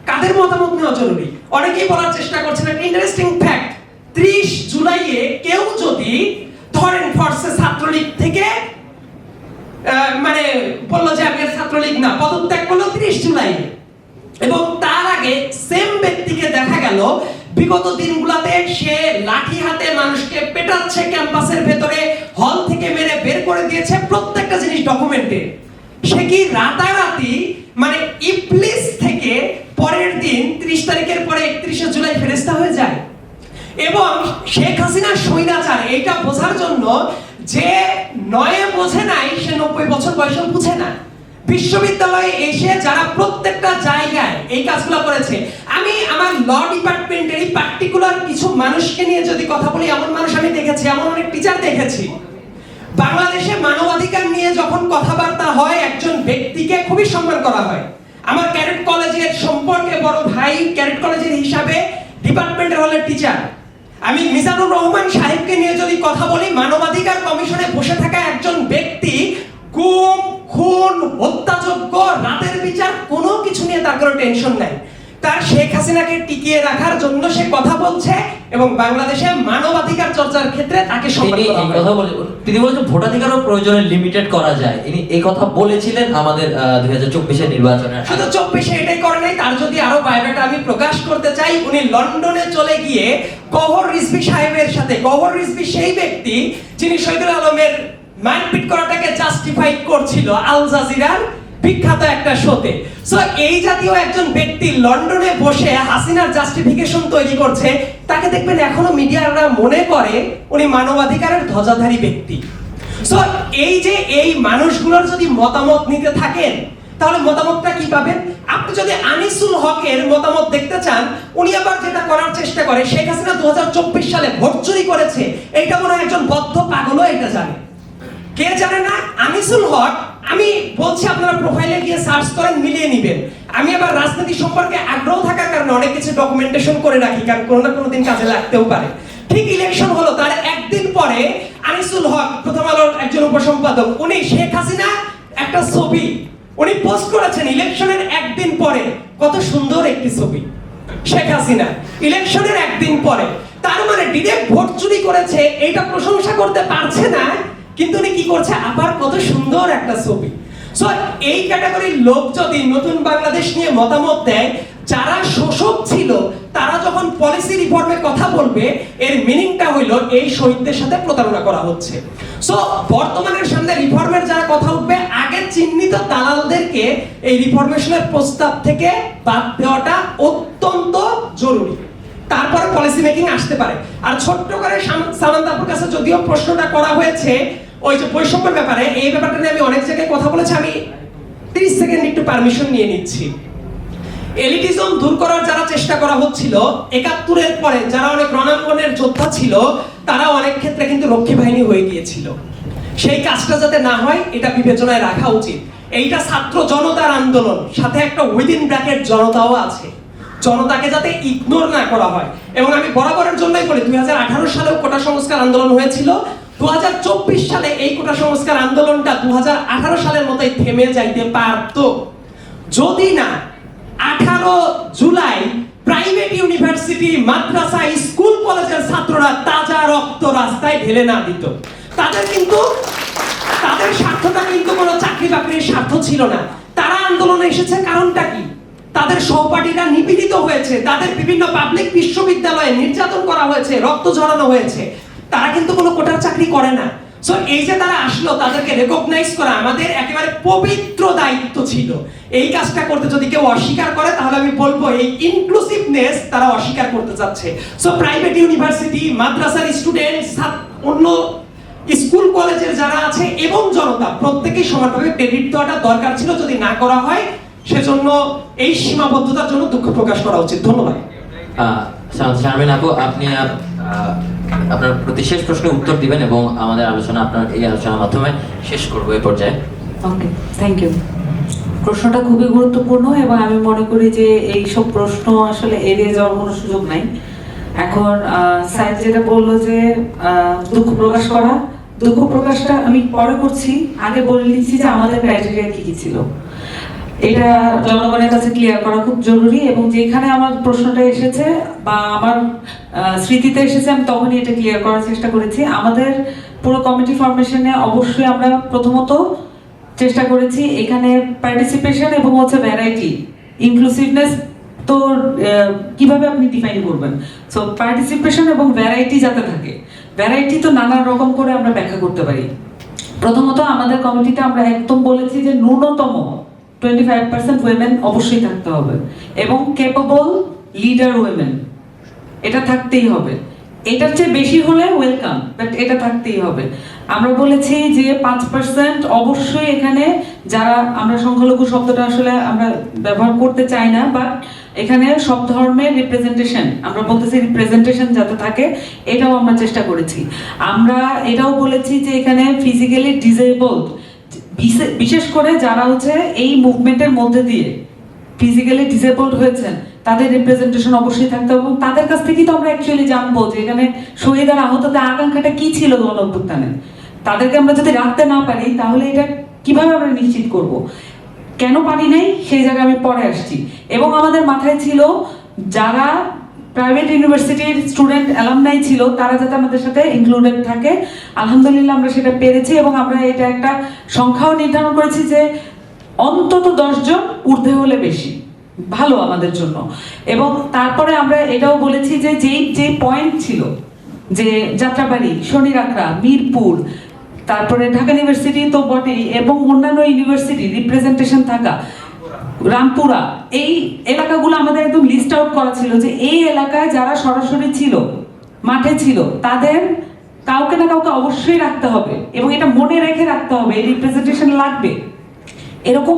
কাদের মতামত নেওয়া জরুরি? অনেকেই বলার চেষ্টা করছেন একটা ইন্টারেস্টিং ফ্যাক্ট, 30 জুলাইয়ে কেউ যদি ধরেন ফোর্সে ছাত্রলীগ থেকে মানে বললো যে আমি ছাত্রলীগ না, পদত্যাগ করলো 30 জুলাই, এবং তার আগে সেম ব্যক্তিকে দেখা গেল বিগত দিনগুলোতে সে লাঠি হাতে মানুষকে পেটাচ্ছে ক্যাম্পাসের ভেতরে, হল থেকে মেরে বের করে দিয়েছে, প্রত্যেকটা জিনিস ডকুমেন্টে। সে কি রাতারাতি মানে ইবলিস থেকে পরের দিন 30 তারিখের পরে 31শে জুলাই ফেরেশতা হয়ে যায়? এবং শেখ হাসিনা স্বৈরাচার এইটা বোঝার জন্য যে নয়ে বোঝে নাই সে 90 বছর বয়সে বুঝে না। বিশ্ববিদ্যালয়ে এসে যারা প্রত্যেকটা জায়গায় এই কাজগুলো করেছে, আমি আমার ল ডিপার্টমেন্টের এই পার্টিকুলার কিছু মানুষকে নিয়ে যদি কথা বলি, এমন মানুষ আমি দেখেছি, এমন অনেক টিচার দেখেছি। বাংলাদেশে মানবাধিকার নিয়ে যখন কথাবার্তা হয়, একজন ব্যক্তিকে খুবই সম্মান করা হয়। আমার ক্যাডেট কলেজের সম্পর্কে বড় ভাই, ক্যাডেট কলেজের হিসাবে ডিপার্টমেন্টের হলের টিচার। আমি মিজানুর রহমান সাহেবকে নিয়ে যদি কথা বলি, মানবাধিকার কমিশনে বসে থাকা একজন ব্যক্তি, গুম, খুন, হত্যাযজ্ঞ, রাতের বিচার, কোনো কিছু নিয়ে তার কোনো টেনশন নাই। তার শেখ হাসিনাকে টিকিয়ে রাখার জন্য সে কথা বলছে এবং বাংলাদেশে মানবাধিকার চর্চার ক্ষেত্রে তাকে সম্মান তিনি করা এই হয়। কথা বলে, তিনি বলেছেন ভোটাধিকারও প্রয়োজনে লিমিটেড করা যায়। ইনি এই কথা বলেছিলেন আমাদের 2024 নির্বাচনের শুধু 24-এ এটাই করে নাই, তার যদি আরো বায়োডাটা আমি প্রকাশ করতে চাই, উনি লন্ডনে চলে গিয়ে গওহর রিজভী সাহেবের সাথে, গওহর রিজভী সেই ব্যক্তি যিনি শহীদুল আলমের মারপিট করাটাকে জাস্টিফাই করছিল আল জাজিরার বিখ্যাত একটা শোতে। সো এই জাতীয় একজন ব্যক্তি লন্ডনে বসে হাসিনার জাস্টিফিকেশন তৈরি করছে, তাকে দেখবেন এখনো মিডিয়ারা মনে করে উনি মানবাধিকারের ধ্বজাধারী ব্যক্তি। সো এই যে এই মানুষগুলোর যদি মতামত নিতে থাকেন, তাহলে মতামতটা কি পাবেন? আপনি যদি আনিসুল হকের মতামত দেখতে চান, উনি আবার যেটা করার চেষ্টা করে, শেখ হাসিনা 2024 সালে ভোট চুরি করেছে, এইটা মনে হয় একজন বদ্ধ পাগলও এটা জানে। কে জানে না? আনিসুল হক। আমি বলছি আপনারা প্রোফাইলে গিয়ে সার্চ করেন, মিলিয়ে নেবেন। আমি আবার রাজনীতি সম্পর্কে আগ্রহ থাকার কারণে অনেক কিছু ডকুমেন্টেশন করে রাখি, কারণ কোনো না কোনো দিন কাজে লাগতেও পারে। ঠিক ইলেকশন হলো তার একদিন পরে আনিসুল হক, প্রথম আলোর একজন উপসম্পাদক, উনি শেখ হাসিনা একটা ছবি উনি পোস্ট করেছেন ইলেকশনের একদিন পরে। কত সুন্দর একটি ছবি, শেখ হাসিনা ইলেকশনের একদিন পরে। তার মানে ডিরেক্ট ভোট চুরি করেছে, এইটা প্রশংসা করতে পারছে না, কিন্তু উনি কি করছে, আবার কত সুন্দর একটা ছবি। সো এই ক্যাটাগরির লোক যদি নতুন বাংলাদেশ নিয়ে মতামত দেয়, যারা শোষক ছিল তারা যখন পলিসি রিফর্মের কথা বলবে, এর মিনিংটা হইল এই শহীদদের সাথে প্রতারণা করা হচ্ছে। সো বর্তমানের সামনে রিফর্মের যারা কথা উঠবে, আগে চিহ্নিত দালালদেরকে এই রিফর্মেশনের প্রস্তাব থেকে বাদ দেওয়াটা অত্যন্ত জরুরি, তারপরে পলিসি মেকিং আসতে পারে। আর ছোট্ট করে সামান্তাপুর কাছে যদিও প্রশ্নটা করা হয়েছে ওই যে বৈষম্যের ব্যাপারে, এই ব্যাপারটা নিয়ে আমি অনেক জায়গায় কথা বলেছি, আমি 30 সেকেন্ড একটু পারমিশন নিয়ে নিচ্ছি। এলিটিজম দূর করার যারা চেষ্টা করা হচ্ছিল, 71-এর পরে যারা অনেক রণাঙ্গনের যোদ্ধা ছিল, তারা অনেক ক্ষেত্রে কিন্তু রক্ষী বাহিনী হয়ে গিয়েছিল। সেই কাজটা যাতে না হয়, এটা বিবেচনায় রাখা উচিত। এইটা ছাত্র জনতার আন্দোলন, সাথে একটা উইদিন ব্র্যাকেট জনতাও আছে, জনতাকে যাতে ইগনোর না করা হয়। এবং আমি বরাবরের জন্যই বলি, 2018 সালেও কোটা সংস্কার আন্দোলন হয়েছিল, 2024 সালে এই কোটা সংস্কার আন্দোলনটা 2018 সালের মতোই থেমে যাইতে পারতো, যদি না 18 জুলাই প্রাইভেট ইউনিভার্সিটি, মাদ্রাসা, স্কুল, কলেজের ছাত্ররা তাজা রক্ত রাস্তায় ঢেলে না দিত। তাদের স্বার্থটা কিন্তু কোনো চাকরি বাকরির স্বার্থ ছিল না। তারা আন্দোলনে এসেছে, কারণটা কি? তাদের সহপাঠীরা নিপীড়িত হয়েছে, তাদের বিভিন্ন পাবলিক বিশ্ববিদ্যালয়ে নির্যাতন করা হয়েছে, রক্ত ঝরানো হয়েছে। তারা কিন্তু কোনো কোটার চাকরি করে না। সো এই যে তারা আসলো, তাদেরকে রেকগনাইজ করা আমাদের একেবারে পবিত্র দায়িত্ব ছিল। এই কাজটা করতে যদি কেউ অস্বীকার করে, তাহলে আমি বলবো এই ইনক্লুসিভনেস তারা অস্বীকার করতে চাচ্ছে। সো প্রাইভেট ইউনিভার্সিটি, মাদ্রাসার স্টুডেন্ট, অন্য স্কুল কলেজের যারা আছে এবং জনতা, প্রত্যেকেই সমানভাবে ক্রেডিট দেওয়াটা দরকার ছিল। যদি না করা হয়, সেজন্য এই সীমাবদ্ধতার জন্য দুঃখ প্রকাশ করা উচিত। ধন্যবাদ। শারমিন আপু, আপনি আপনার প্রতি শেষ প্রশ্নের উত্তর দিবেন এবং আমাদের আলোচনা আপনার এই আলোচনার মাধ্যমে শেষ করবো এই পর্যায়ে। ওকে, থ্যাংক ইউ। প্রশ্নটা খুবই গুরুত্বপূর্ণ এবং আমি মনে করি যে এই সব প্রশ্ন আসলে এড়িয়ে যাওয়ার কোনো সুযোগ নাই। এখন স্যার যেটা বললো যে দুঃখ প্রকাশ করা, দুঃখ প্রকাশটা আমি পরে করছি, আগে বলে নিচ্ছি যে আমাদের ক্রাইটেরিয়া কি কি ছিল। এটা জনগণের কাছে ক্লিয়ার করা খুব জরুরি, এবং যেখানে আমার প্রশ্নটা এসেছে বা আমার স্মৃতিতে এসেছে, আমি তখনই এটা ক্লিয়ার করার চেষ্টা করেছি। আমাদের পুরো কমিটি ফরমেশনে অবশ্যই আমরা প্রথমত চেষ্টা করেছি এখানে পার্টিসিপেশন এবং হচ্ছে ভ্যারাইটি, ইনক্লুসিভনেস তো কিভাবে আপনি ডিফাইন করবেন। সো পার্টিসিপেশন এবং ভ্যারাইটি যাতে থাকে, ভ্যারাইটি তো নানা রকম করে আমরা ব্যাখ্যা করতে পারি। প্রথমত আমাদের কমিটিতে আমরা একদম বলেছি যে ন্যূনতম 25% উইমেন অবশ্যই থাকতে হবে এবং ক্যাপেবল লিডার উইমেন, এটা থাকতেই হবে। এটার চেয়ে বেশি হলে ওয়েলকাম, বাট এটা থাকতেই হবে। আমরা বলেছি যে 5% অবশ্যই এখানে যারা, আমরা সংখ্যালঘু শব্দটা আসলে আমরা ব্যবহার করতে চাই না, বাট এখানে সব ধর্মের রিপ্রেজেন্টেশন, আমরা বলতেছি রিপ্রেজেন্টেশন যাতে থাকে, এটাও আমরা চেষ্টা করেছি। আমরা এটাও বলেছি যে এখানে ফিজিক্যালি ডিসেবলড, বিশেষ করে যারা হচ্ছে এই মুভমেন্টের মধ্যে দিয়ে ফিজিক্যালি ডিসেবলড হয়েছেন তাদের রিপ্রেজেন্টেশন অবশ্যই থাকতে হবে, এবং তাদের কাছ থেকেই তো আমরা অ্যাকচুয়ালি জানবো যে এখানে শহীদ আর আহতদের আকাঙ্ক্ষাটা কি ছিল গণ অভ্যুত্থানে। তাদেরকে আমরা যদি রাখতে না পারি তাহলে এটা কিভাবে আমরা নিশ্চিত করব? কেন পারি নাই সেই জায়গায় আমি পরে আসছি। এবং আমাদের মাথায় ছিল যারা প্রাইভেট ইউনিভার্সিটির স্টুডেন্ট অ্যালামনাই ছিল তারা যাতে আমাদের সাথে ইনক্লুডেড থাকে। আলহামদুলিল্লাহ আমরা সেটা পেরেছি, এবং আমরা এটা একটা সংখ্যাও নির্ধারণ করেছি যে অন্তত 10 জন ঊর্ধ্বে হলে বেশি ভালো আমাদের জন্য। এবং তারপরে আমরা এটাও বলেছি যে যে পয়েন্ট ছিল যে যাত্রাবাড়ি, শনিরাখড়া, মিরপুর, তারপরে ঢাকা ইউনিভার্সিটি তো বটেই, এবং অন্যান্য ইউনিভার্সিটি রিপ্রেজেন্টেশন থাকা, রামপুরা, এই এলাকাগুলো আমাদের একদম লিস্ট আউট করা ছিল যে এই এলাকায় যারা সরাসরি ছিল, মাঠে ছিল, তাদের কাউকে না কাউকে অবশ্যই রাখতে হবে, এবং এটা মনে রেখে রাখতে হবে, এই রিপ্রেজেন্টেশন লাগবে। এরকম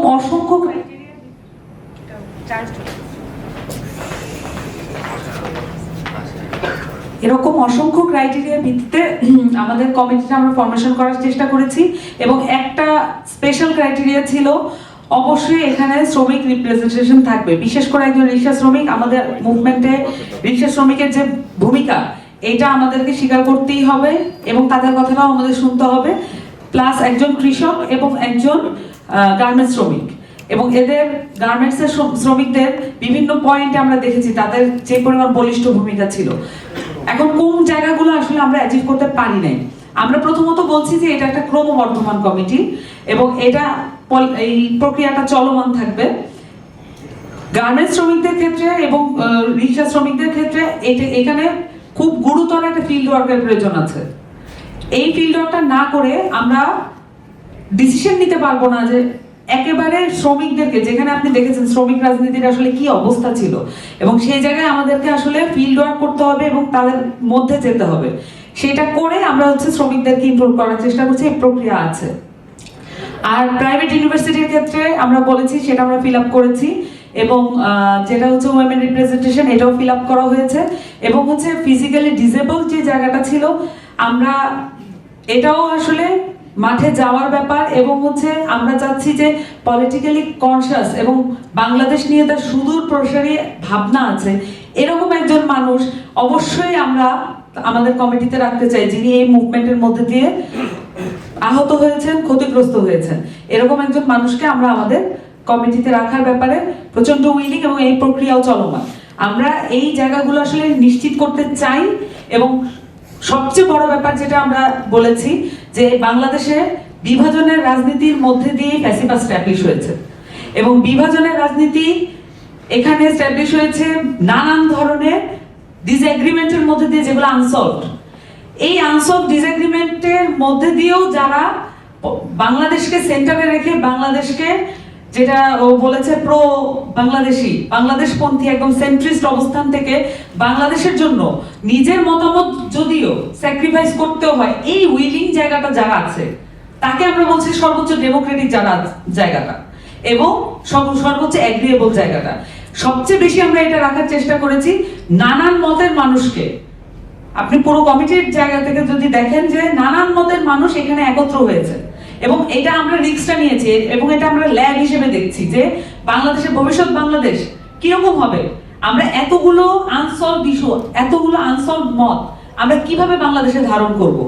অসংখ্য ক্রাইটেরিয়ার ভিত্তিতে আমাদের কমিটিটা আমরা ফরমেশন করার চেষ্টা করেছি, এবং একটা স্পেশাল ক্রাইটেরিয়া ছিল অবশ্যই এখানে শ্রমিক রিপ্রেজেন্টেশন থাকবে, বিশেষ করে একজন রিক্সা শ্রমিক। আমাদের মুভমেন্টে রিক্সা শ্রমিকের যে ভূমিকা এটা আমাদেরকে স্বীকার করতেই হবে, এবং তাদের কথাটাও আমাদের শুনতে হবে, প্লাস একজন কৃষক এবং একজন গার্মেন্টস শ্রমিক। এবং এদের গার্মেন্টসের শ্রমিকদের বিভিন্ন পয়েন্টে আমরা দেখেছি তাদের যে পরিমাণ বলিষ্ঠ ভূমিকা ছিল। এখন কোন জায়গাগুলো আসলে আমরা অ্যাচিভ করতে পারি নাই, আমরা প্রথমত বলছি যে এটা একটা ক্রমবর্ধমান কমিটি, এবং এটা এই প্রক্রিয়াটা চলমান থাকবে। গার্মেন্টস শ্রমিকদের ক্ষেত্রে এবং রিক্সা শ্রমিকদের ক্ষেত্রে এখানে খুব গুরুতর একটা ফিল্ড ওয়ার্কের প্রয়োজন আছে। এই ফিল্ড ওয়ার্কটা না করে আমরা ডিসিশন নিতে পারবো না যে একেবারে শ্রমিকদেরকে, যেখানে আপনি দেখেছেন শ্রমিক রাজনীতির আসলে কি অবস্থা ছিল, এবং সেই জায়গায় আমাদেরকে আসলে ফিল্ড ওয়ার্ক করতে হবে এবং তাদের মধ্যে যেতে হবে। সেটা করে আমরা হচ্ছে শ্রমিকদেরকে ইনভলভ করার চেষ্টা করছি, এই প্রক্রিয়া আছে। আর প্রাইভেট ইউনিভার্সিটির ক্ষেত্রে আমরা বলেছি সেটা আমরা ফিল আপ করেছি, এবং যেটা হচ্ছে ওয়েমেন রিপ্রেজেন্টেশন এটাও ফিল আপ করা হয়েছে, এবং হচ্ছে ফিজিক্যালি ডিসেবল যে জায়গাটা ছিল আমরা এটাও আসলে মাঠে যাওয়ার ব্যাপার, এবং হচ্ছে আমরা চাচ্ছি যে পলিটিক্যালি কনসিয়াস এবং বাংলাদেশ নিয়ে তার সুদূর প্রসারী ভাবনা আছে এরকম একজন মানুষ অবশ্যই আমরা আমাদের কমিটিতে রাখতে চাই, যিনি এই মুভমেন্টের মধ্যে দিয়ে আহত হয়েছেন, ক্ষতিগ্রস্ত হয়েছেন। এরকম একজন মানুষকে আমরা আমাদের কমিটিতে রাখার ব্যাপারে প্রচন্ড উইলিং, এবং এই প্রক্রিয়াও চলমান। আমরা এই জায়গাগুলো আসলে নিশ্চিত করতে চাই, এবং সবচেয়ে বড় ব্যাপার যেটা আমরা বলেছি যে বাংলাদেশে বিভাজনের রাজনীতির মধ্যে দিয়ে ফ্যাসিবাদ স্ট্যাবলিশ হয়েছে, এবং বিভাজনের রাজনীতি এখানে স্ট্যাবলিশ হয়েছে নানান ধরনের ডিসএগ্রিমেন্টের মধ্যে দিয়ে, যেগুলো আনসলভড। এই আনসলভড ডিসএগ্রিমেন্টের মধ্যে দিয়েও যারা বাংলাদেশকে সেন্টারে রেখে বাংলাদেশকে, যেটা ও বলেছে প্রো বাংলাদেশি, বাংলাদেশপন্থী একদম সেন্ট্রিস্ট অবস্থান থেকে বাংলাদেশের জন্য নিজের মতামত যদিও স্যাক্রিফাইস করতেও হয়, এই উইলিং জায়গাটা যারা আছে তাকে আমরা বলছি সর্বোচ্চ ডেমোক্রেটিক যারা জায়গাটা, এবং সর্বোচ্চ এগ্রিয়েবল জায়গাটা। সবচেয়ে বেশি আমরা এটা রাখার চেষ্টা করেছি নানান মতের মানুষকে। আপনি পুরো কমিটির জায়গা থেকে যদি দেখেন যে নানান মতের মানুষ এখানে একত্র হয়েছে, এবং এটা আমরা রিস্কটা নিয়েছি, এবং এটা আমরা ল্যাব হিসেবে দেখছি যে বাংলাদেশের ভবিষ্যৎ বাংলাদেশ কিরকম হবে। আমরা এতগুলো আনসলভড ইস্যু, এতগুলো আনসলভড মত আমরা কিভাবে বাংলাদেশে ধারণ করব,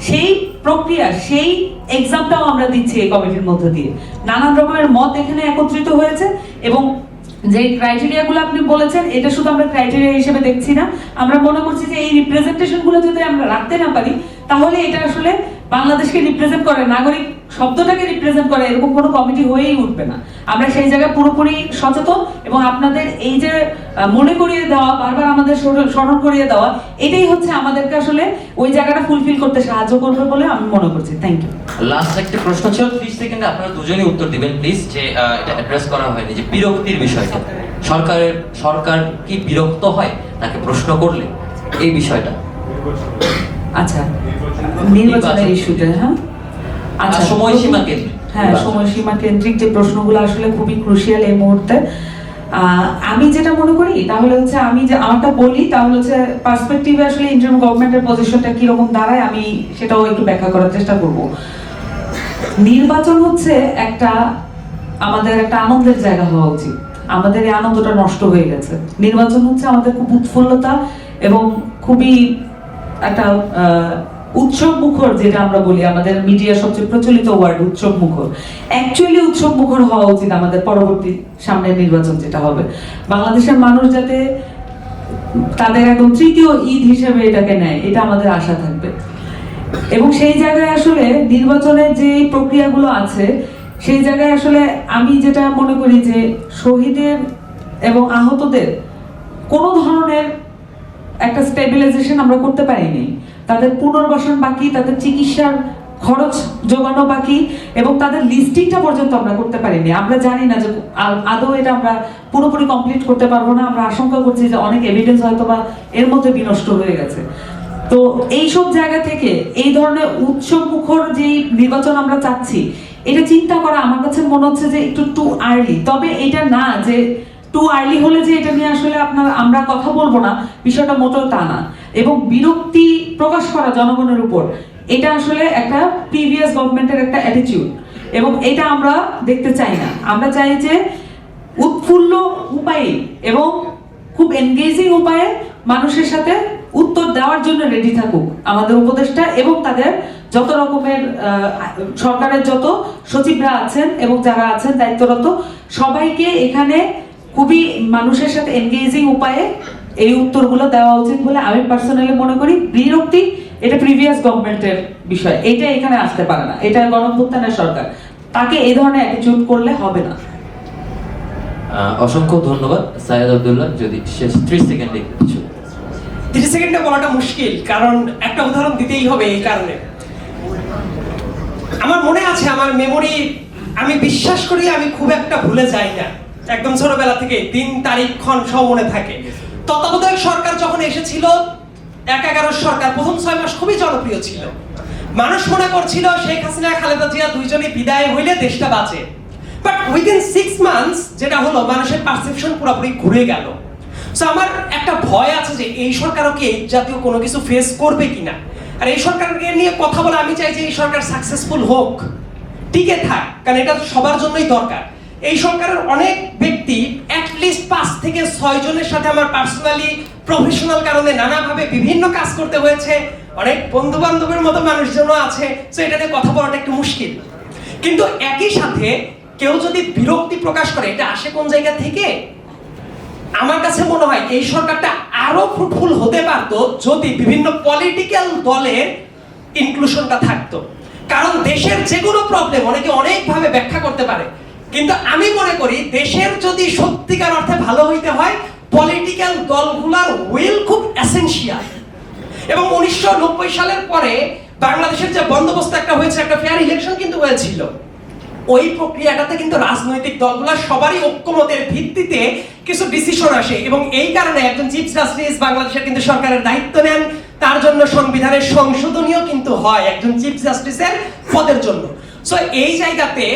সেই প্রক্রিয়া, সেই এক্সাম্পলটাও আমরা দিচ্ছি এই কমিটির মধ্যে দিয়ে। নানান রকমের মত এখানে একত্রিত হয়েছে, এবং যে ক্রাইটেরিয়াগুলো আপনি বলেছেন এটা শুধু আমরা ক্রাইটেরিয়া হিসেবে দেখছি না, আমরা মনে করছি যে এই রিপ্রেজেন্টেশনগুলো যদি আমরা রাখতে না পারি তাহলে এটা আসলে বাংলাদেশকে রিপ্রেজেন্ট করে, নাগরিক শব্দটাকে রিপ্রেজেন্ট করে এরকম কোনো কমিটি হয়েই উঠবে না। আমরা সেই জায়গায় পুরোপুরি সচেতন, এবং আপনাদের এই যে মনে করিয়ে দেওয়া, বারবার আমাদের স্মরণ করিয়ে দেওয়া, এটাই হচ্ছে আমাদেরকে আসলে ওই জায়গাটা ফুলফিল করতে সাহায্য করবে বলে আমি মনে করছি। Thank you. লাস্ট একটা প্রশ্ন ছিল, 30 সেকেন্ডে আপনারা দুজনেই উত্তর দিবেন প্লিজ, যে এটা অ্যাড্রেস করা হয়নি, যে বিরক্তির বিষয়টা। সরকার কি বিরক্ত হয় তাকে প্রশ্ন করলে, এই বিষয়টা আচ্ছা, নির্বাচনের ইস্যুতে, হ্যাঁ আচ্ছা, আর সময়সীমা কেন্দ্রিক। হ্যাঁ, সময়সীমা কেন্দ্রিক যে প্রশ্নগুলো আসলে খুবই ক্রুশিয়াল এই মুহূর্তে। আমি যেটা মনে করি তাহলে হচ্ছে, আমি যে আমারটা বলি তাহলে হচ্ছে পার্সপেক্টিভে আসলে ইন্টারিম গভর্নমেন্টের পজিশনটা কিরকম দাঁড়ায় আমি সেটাও একটু ব্যাখ্যা করার চেষ্টা করব। নির্বাচন হচ্ছে আমাদের একটা আনন্দের জায়গা হওয়া উচিত। আমাদের এই আনন্দটা নষ্ট হয়ে গেছে। নির্বাচন হচ্ছে আমাদের খুব উৎফুল্লতা এবং খুবই একটা উৎসব মুখর, যেটা আমরা বলি, আমাদের মিডিয়া সবচেয়ে প্রচলিত ওয়ার্ড উৎসব মুখর। অ্যাকচুয়ালি উৎসব মুখর হওয়া উচিত আমাদের পরবর্তী সামনের নির্বাচন যেটা হবে। বাংলাদেশের মানুষ যাতে তাদের একদম তৃতীয় ঈদ হিসেবে এটাকে নেয়, এটা আমাদের আশা থাকবে। এবং সেই জায়গায় আসলে নির্বাচনের যে প্রক্রিয়াগুলো আছে সেই জায়গায় আসলে আমি যেটা মনে করি যে শহীদের এবং আহতদের কোনো ধরনের একটা স্টেবিলাইজেশন আমরা করতে পারিনি। তাদের পুনর্বাসন বাকি, তাদের চিকিৎসার খরচ জোগানো বাকি, এবং তাদের লিস্টিংটা পর্যন্ত আমরা করতে পারিনি। আমরা জানি না যে আদৌ এটা আমরা পুরোপুরি কমপ্লিট করতে পারবো না। আমরা আশঙ্কা করছি যে অনেক এভিডেন্স হয়তো বা এর মধ্যে বিনষ্ট হয়ে গেছে। তো এইসব জায়গা থেকে এই ধরনের উৎসব মুখর যে নির্বাচন আমরা চাচ্ছি, এটা চিন্তা করা আমার কাছে মনে হচ্ছে যে একটু টু আর্লি। তবে এটা না যে টু আর্লি হলে যে এটা নিয়ে আসলে আমরা কথা বলবো না, বিষয়টা মোটেও তা না। এবং বিরক্তি প্রকাশ করা জনগণের উপর, এটা আসলে একটা প্রিভিয়াস গভর্নমেন্টের একটা অ্যাটিটিউড, এবং এটা আমরা দেখতে চাই না। আমরা চাই যে উৎফুল্ল উপায়ে এবং খুব এনগেজিং উপায়ে মানুষের সাথে উত্তর দেওয়ার জন্য রেডি থাকুক আমাদের উপদেষ্টা এবং তাদের যত রকমের সরকারের যত সচিবরা আছেন এবং যারা আছেন দায়িত্বরত, সবাইকে এখানে খুবই মানুষের সাথে এনগেজিং উপায়ে এই উত্তরগুলো দেওয়া উচিত বলে আমি পার্সোনালি মনে করি। বিরক্তি এটা প্রিভিয়াস গভর্নমেন্টের বিষয়, এটা এখানে আসতে পারে না। এটা গণঅভ্যুত্থানের সরকার, তাকে এই ধরনের অ্যাটিটিউড করলে হবে না। অসংখ্য ধন্যবাদ। সাইয়েদ আব্দুল্লাহ, যদি শেষ 30 সেকেন্ডে কিছু। 30 সেকেন্ডে বলাটা মুশকিল, কারণ একটা উদাহরণ দিতেই হবে। এই কারণে আমার মনে আছে, আমার মেমোরি, আমি বিশ্বাস করি আমি খুব একটা ভুলে যাই না। একদম ছোটবেলা থেকে দিন তারিখ ক্ষণ সব মনে থাকে। তত্ত্বাবধায়ক সরকার যখন এসেছিল, 11 সরকার, প্রথম 6 মাস খুবই জনপ্রিয় ছিল। মানুষ মনে করছিল শেখ হাসিনা খালেদা জিয়া দুইজনই বিদায় হইলে দেশটা বাঁচে। বাট উইদিন 6 মান্থস যেটা হলো, মানুষের পারসেপশন পুরোপুরি ঘুরে গেল। সো আমার একটা ভয় আছে যে এই সরকারও কি এই জাতীয় কোনো কিছু ফেস করবে কিনা। আর এই সরকারকে নিয়ে কথা বলে আমি চাই যে এই সরকার সাকসেসফুল হোক, টিকে থাক, কারণ এটা সবার জন্যই দরকার। এই সরকারের অনেক ব্যক্তি, অ্যাটলিস্ট 5 থেকে 6 জনের সাথে আমার পার্সোনালি প্রফেশনাল কারণে নানাভাবে বিভিন্ন কাজ করতে হয়েছে। অনেক বন্ধু বান্ধবের মতো মানুষজনও আছে। সো এটা নিয়ে কথা বলাটা একটু মুশকিল। কিন্তু একই সাথে কেউ যদি বিরক্তি প্রকাশ করে, এটা আসে কোন জায়গা থেকে? আমার কাছে মনে হয় এই সরকারটা আরো ফ্রুটফুল হতে পারতো যদি বিভিন্ন পলিটিক্যাল দলের ইনক্লুশনটা থাকতো। কারণ দেশের যে কোনো প্রবলেম অনেকে অনেকভাবে ব্যাখ্যা করতে পারে, কিন্তু আমি মনে করি দেশের যদি সত্যিকার অর্থে ভালো হইতে হয়, পলিটিক্যাল দলগুলোর উইল খুব এসেনশিয়াল। এবং 1990 সালের পরে বাংলাদেশের যে বন্দোবস্ত একটা হয়েছে, একটা ফেয়ার ইলেকশন কিন্তু হয়েছিল, ওই প্রক্রিয়াটাতে কিন্তু রাজনৈতিক দলগুলো সবারই ঐক্যমতের ভিত্তিতে কিছু ডিসিশন আসে। এবং এই কারণে একজন চিফ জাস্টিস বাংলাদেশের কিন্তু সরকারের দায়িত্ব নেন, তার জন্য সংবিধানের সংশোধনীয় কিন্তু হয় একজন চিফ জাস্টিসের পদের জন্য। সো এই জায়গাতে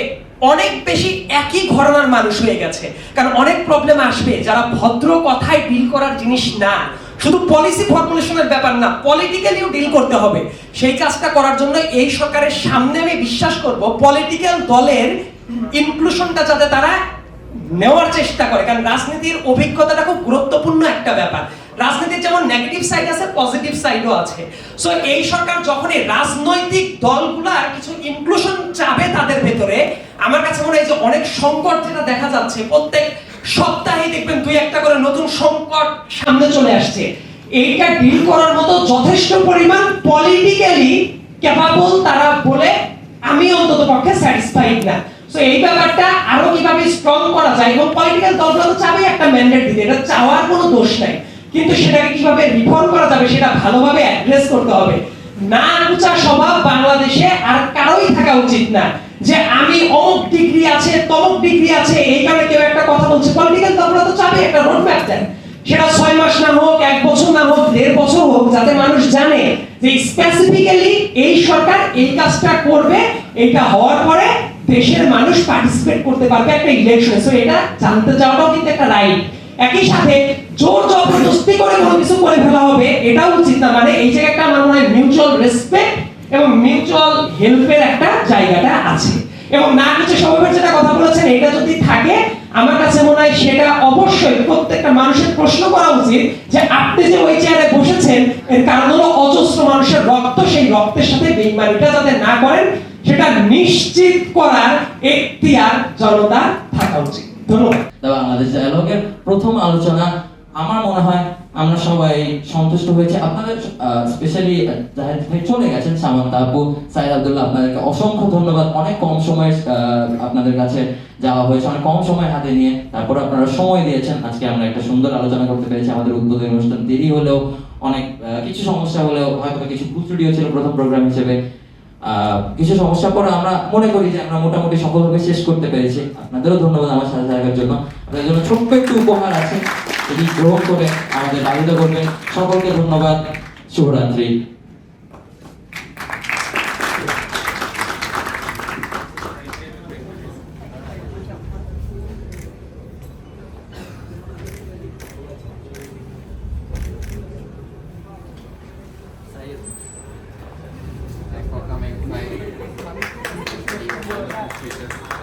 অনেক বেশি একই ঘরানার মানুষ হয়ে গেছে, কারণ অনেক প্রবলেম আসবে যারা ভদ্র কথায় ডিল করার জিনিস না, শুধু পলিসি ফর্মুলেশনের ব্যাপার না, পলিটিক্যালিও ডিল করতে হবে। সেই কাজটা করার জন্য এই সরকারের সামনে আমি বিশ্বাস করব পলিটিক্যাল দলের ইনক্লুশনটা যাতে তারা নেওয়ার চেষ্টা করে, কারণ রাজনীতির অভিজ্ঞতাটা খুব গুরুত্বপূর্ণ একটা ব্যাপার। রাজনীতির যেমন নেগেটিভ সাইড আছে, পজিটিভ সাইডও আছে। সো এই সরকার যখনই রাজনৈতিক দলগুলার কিছু ইনক্লুশন চাবে তাদের ভেতরে, আমার কাছে মনে হয় যে অনেক সংকট যেটা দেখা যাচ্ছে, প্রত্যেক সপ্তাহে দেখবেন 2-1টা করে নতুন সংকট সামনে চলে আসছে, এইটা ডিল করার মতো যথেষ্ট পরিমাণ পলিটিক্যালি ক্যাপাবল তারা বলে আমি অন্তত পক্ষে স্যাটিসফাইড না। সো এই ব্যাপারটা আরো কিভাবে স্ট্রং করা যায়, এবং পলিটিক্যাল দলগুলো তো চাবে একটা ম্যান্ডেট দিতে, এটা চাওয়ার কোনো দোষ নাই, কিন্তু সেটাকে কিভাবে রিফর্ম করা যাবে সেটা ভালোভাবে অ্যাড্রেস করতে হবে। না উঁচা স্বভাব বাংলাদেশে আর কারোই থাকা উচিত না, যে আমি অমুক ডিগ্রি আছে তমুক ডিগ্রি আছে এই কারণে কেউ একটা কথা বলছে। পলিটিক্যাল দলগুলো তো চাবে একটা রোড ম্যাপ দেন, সেটা 6 মাস না হোক, 1 বছর না হোক, 1.5 বছর হোক, যাতে মানুষ জানে যে স্পেসিফিক্যালি এই সরকার এই কাজটা করবে, এটা হওয়ার পরে দেশের মানুষ পার্টিসিপেট করতে পারবে একটা ইলেকশনে। সো এটা জানতে চাওয়াটাও কিন্তু একটা রাইট। একই সাথে জোর জবরদস্তি করে কোনো কিছু করে ফেলা হবে এটাও উচিত না। মানে এই জায়গাটা আমার মনে হয় মিউচুয়াল রেসপেক্ট এবং মিউচুয়াল হেল্পের একটা জায়গাটা আছে। এবং না কিছু সবাই যেটা কথা বলেছেন এটা যদি থাকে, আমার কাছে মনে হয় সেটা অবশ্যই প্রত্যেকটা মানুষের প্রশ্ন করা উচিত যে আপনি যে ওই চেয়ারে বসেছেন এর কারণ হলো অজস্র মানুষের রক্ত, সেই রক্তের সাথে বেইমানিটা যাতে না করেন সেটা নিশ্চিত করার এখতিয়ার জনতার থাকা উচিত। ধন্যবাদ। বাংলাদেশ ডায়ালগের প্রথম আলোচনা আমার মনে হয় আমরা সবাই সন্তুষ্ট হয়েছে। আপনাদের স্পেশালি জাহেদ ভাই চলে গেছেন, সামান্তা আপু, সাইদ আব্দুল্লাহ, আপনাদেরকে অসংখ্য ধন্যবাদ। অনেক কম সময়ে আপনাদের কাছে যাওয়া হয়েছে, অনেক কম সময় হাতে নিয়ে, তারপর আপনারা সময় দিয়েছেন। আজকে আমরা একটা সুন্দর আলোচনা করতে পেরেছি। আমাদের উদ্বোধনী অনুষ্ঠান দেরি হলেও, অনেক কিছু সমস্যা হলেও, হয়তো কিছু ভুল ত্রুটিও ছিল প্রথম প্রোগ্রাম হিসেবে, কিছু সমস্যা পরে আমরা মনে করি যে আমরা মোটামুটি সফলভাবে শেষ করতে পেরেছি। আপনাদেরও ধন্যবাদ আমার সাথে থাকার জন্য। আপনাদের জন্য ছোট্ট একটু উপহার আছে, এটি গ্রহণ করে আমাদের বাধিত করবেন। সকলকে ধন্যবাদ, শুভরাত্রি। Thanks for coming. Bye.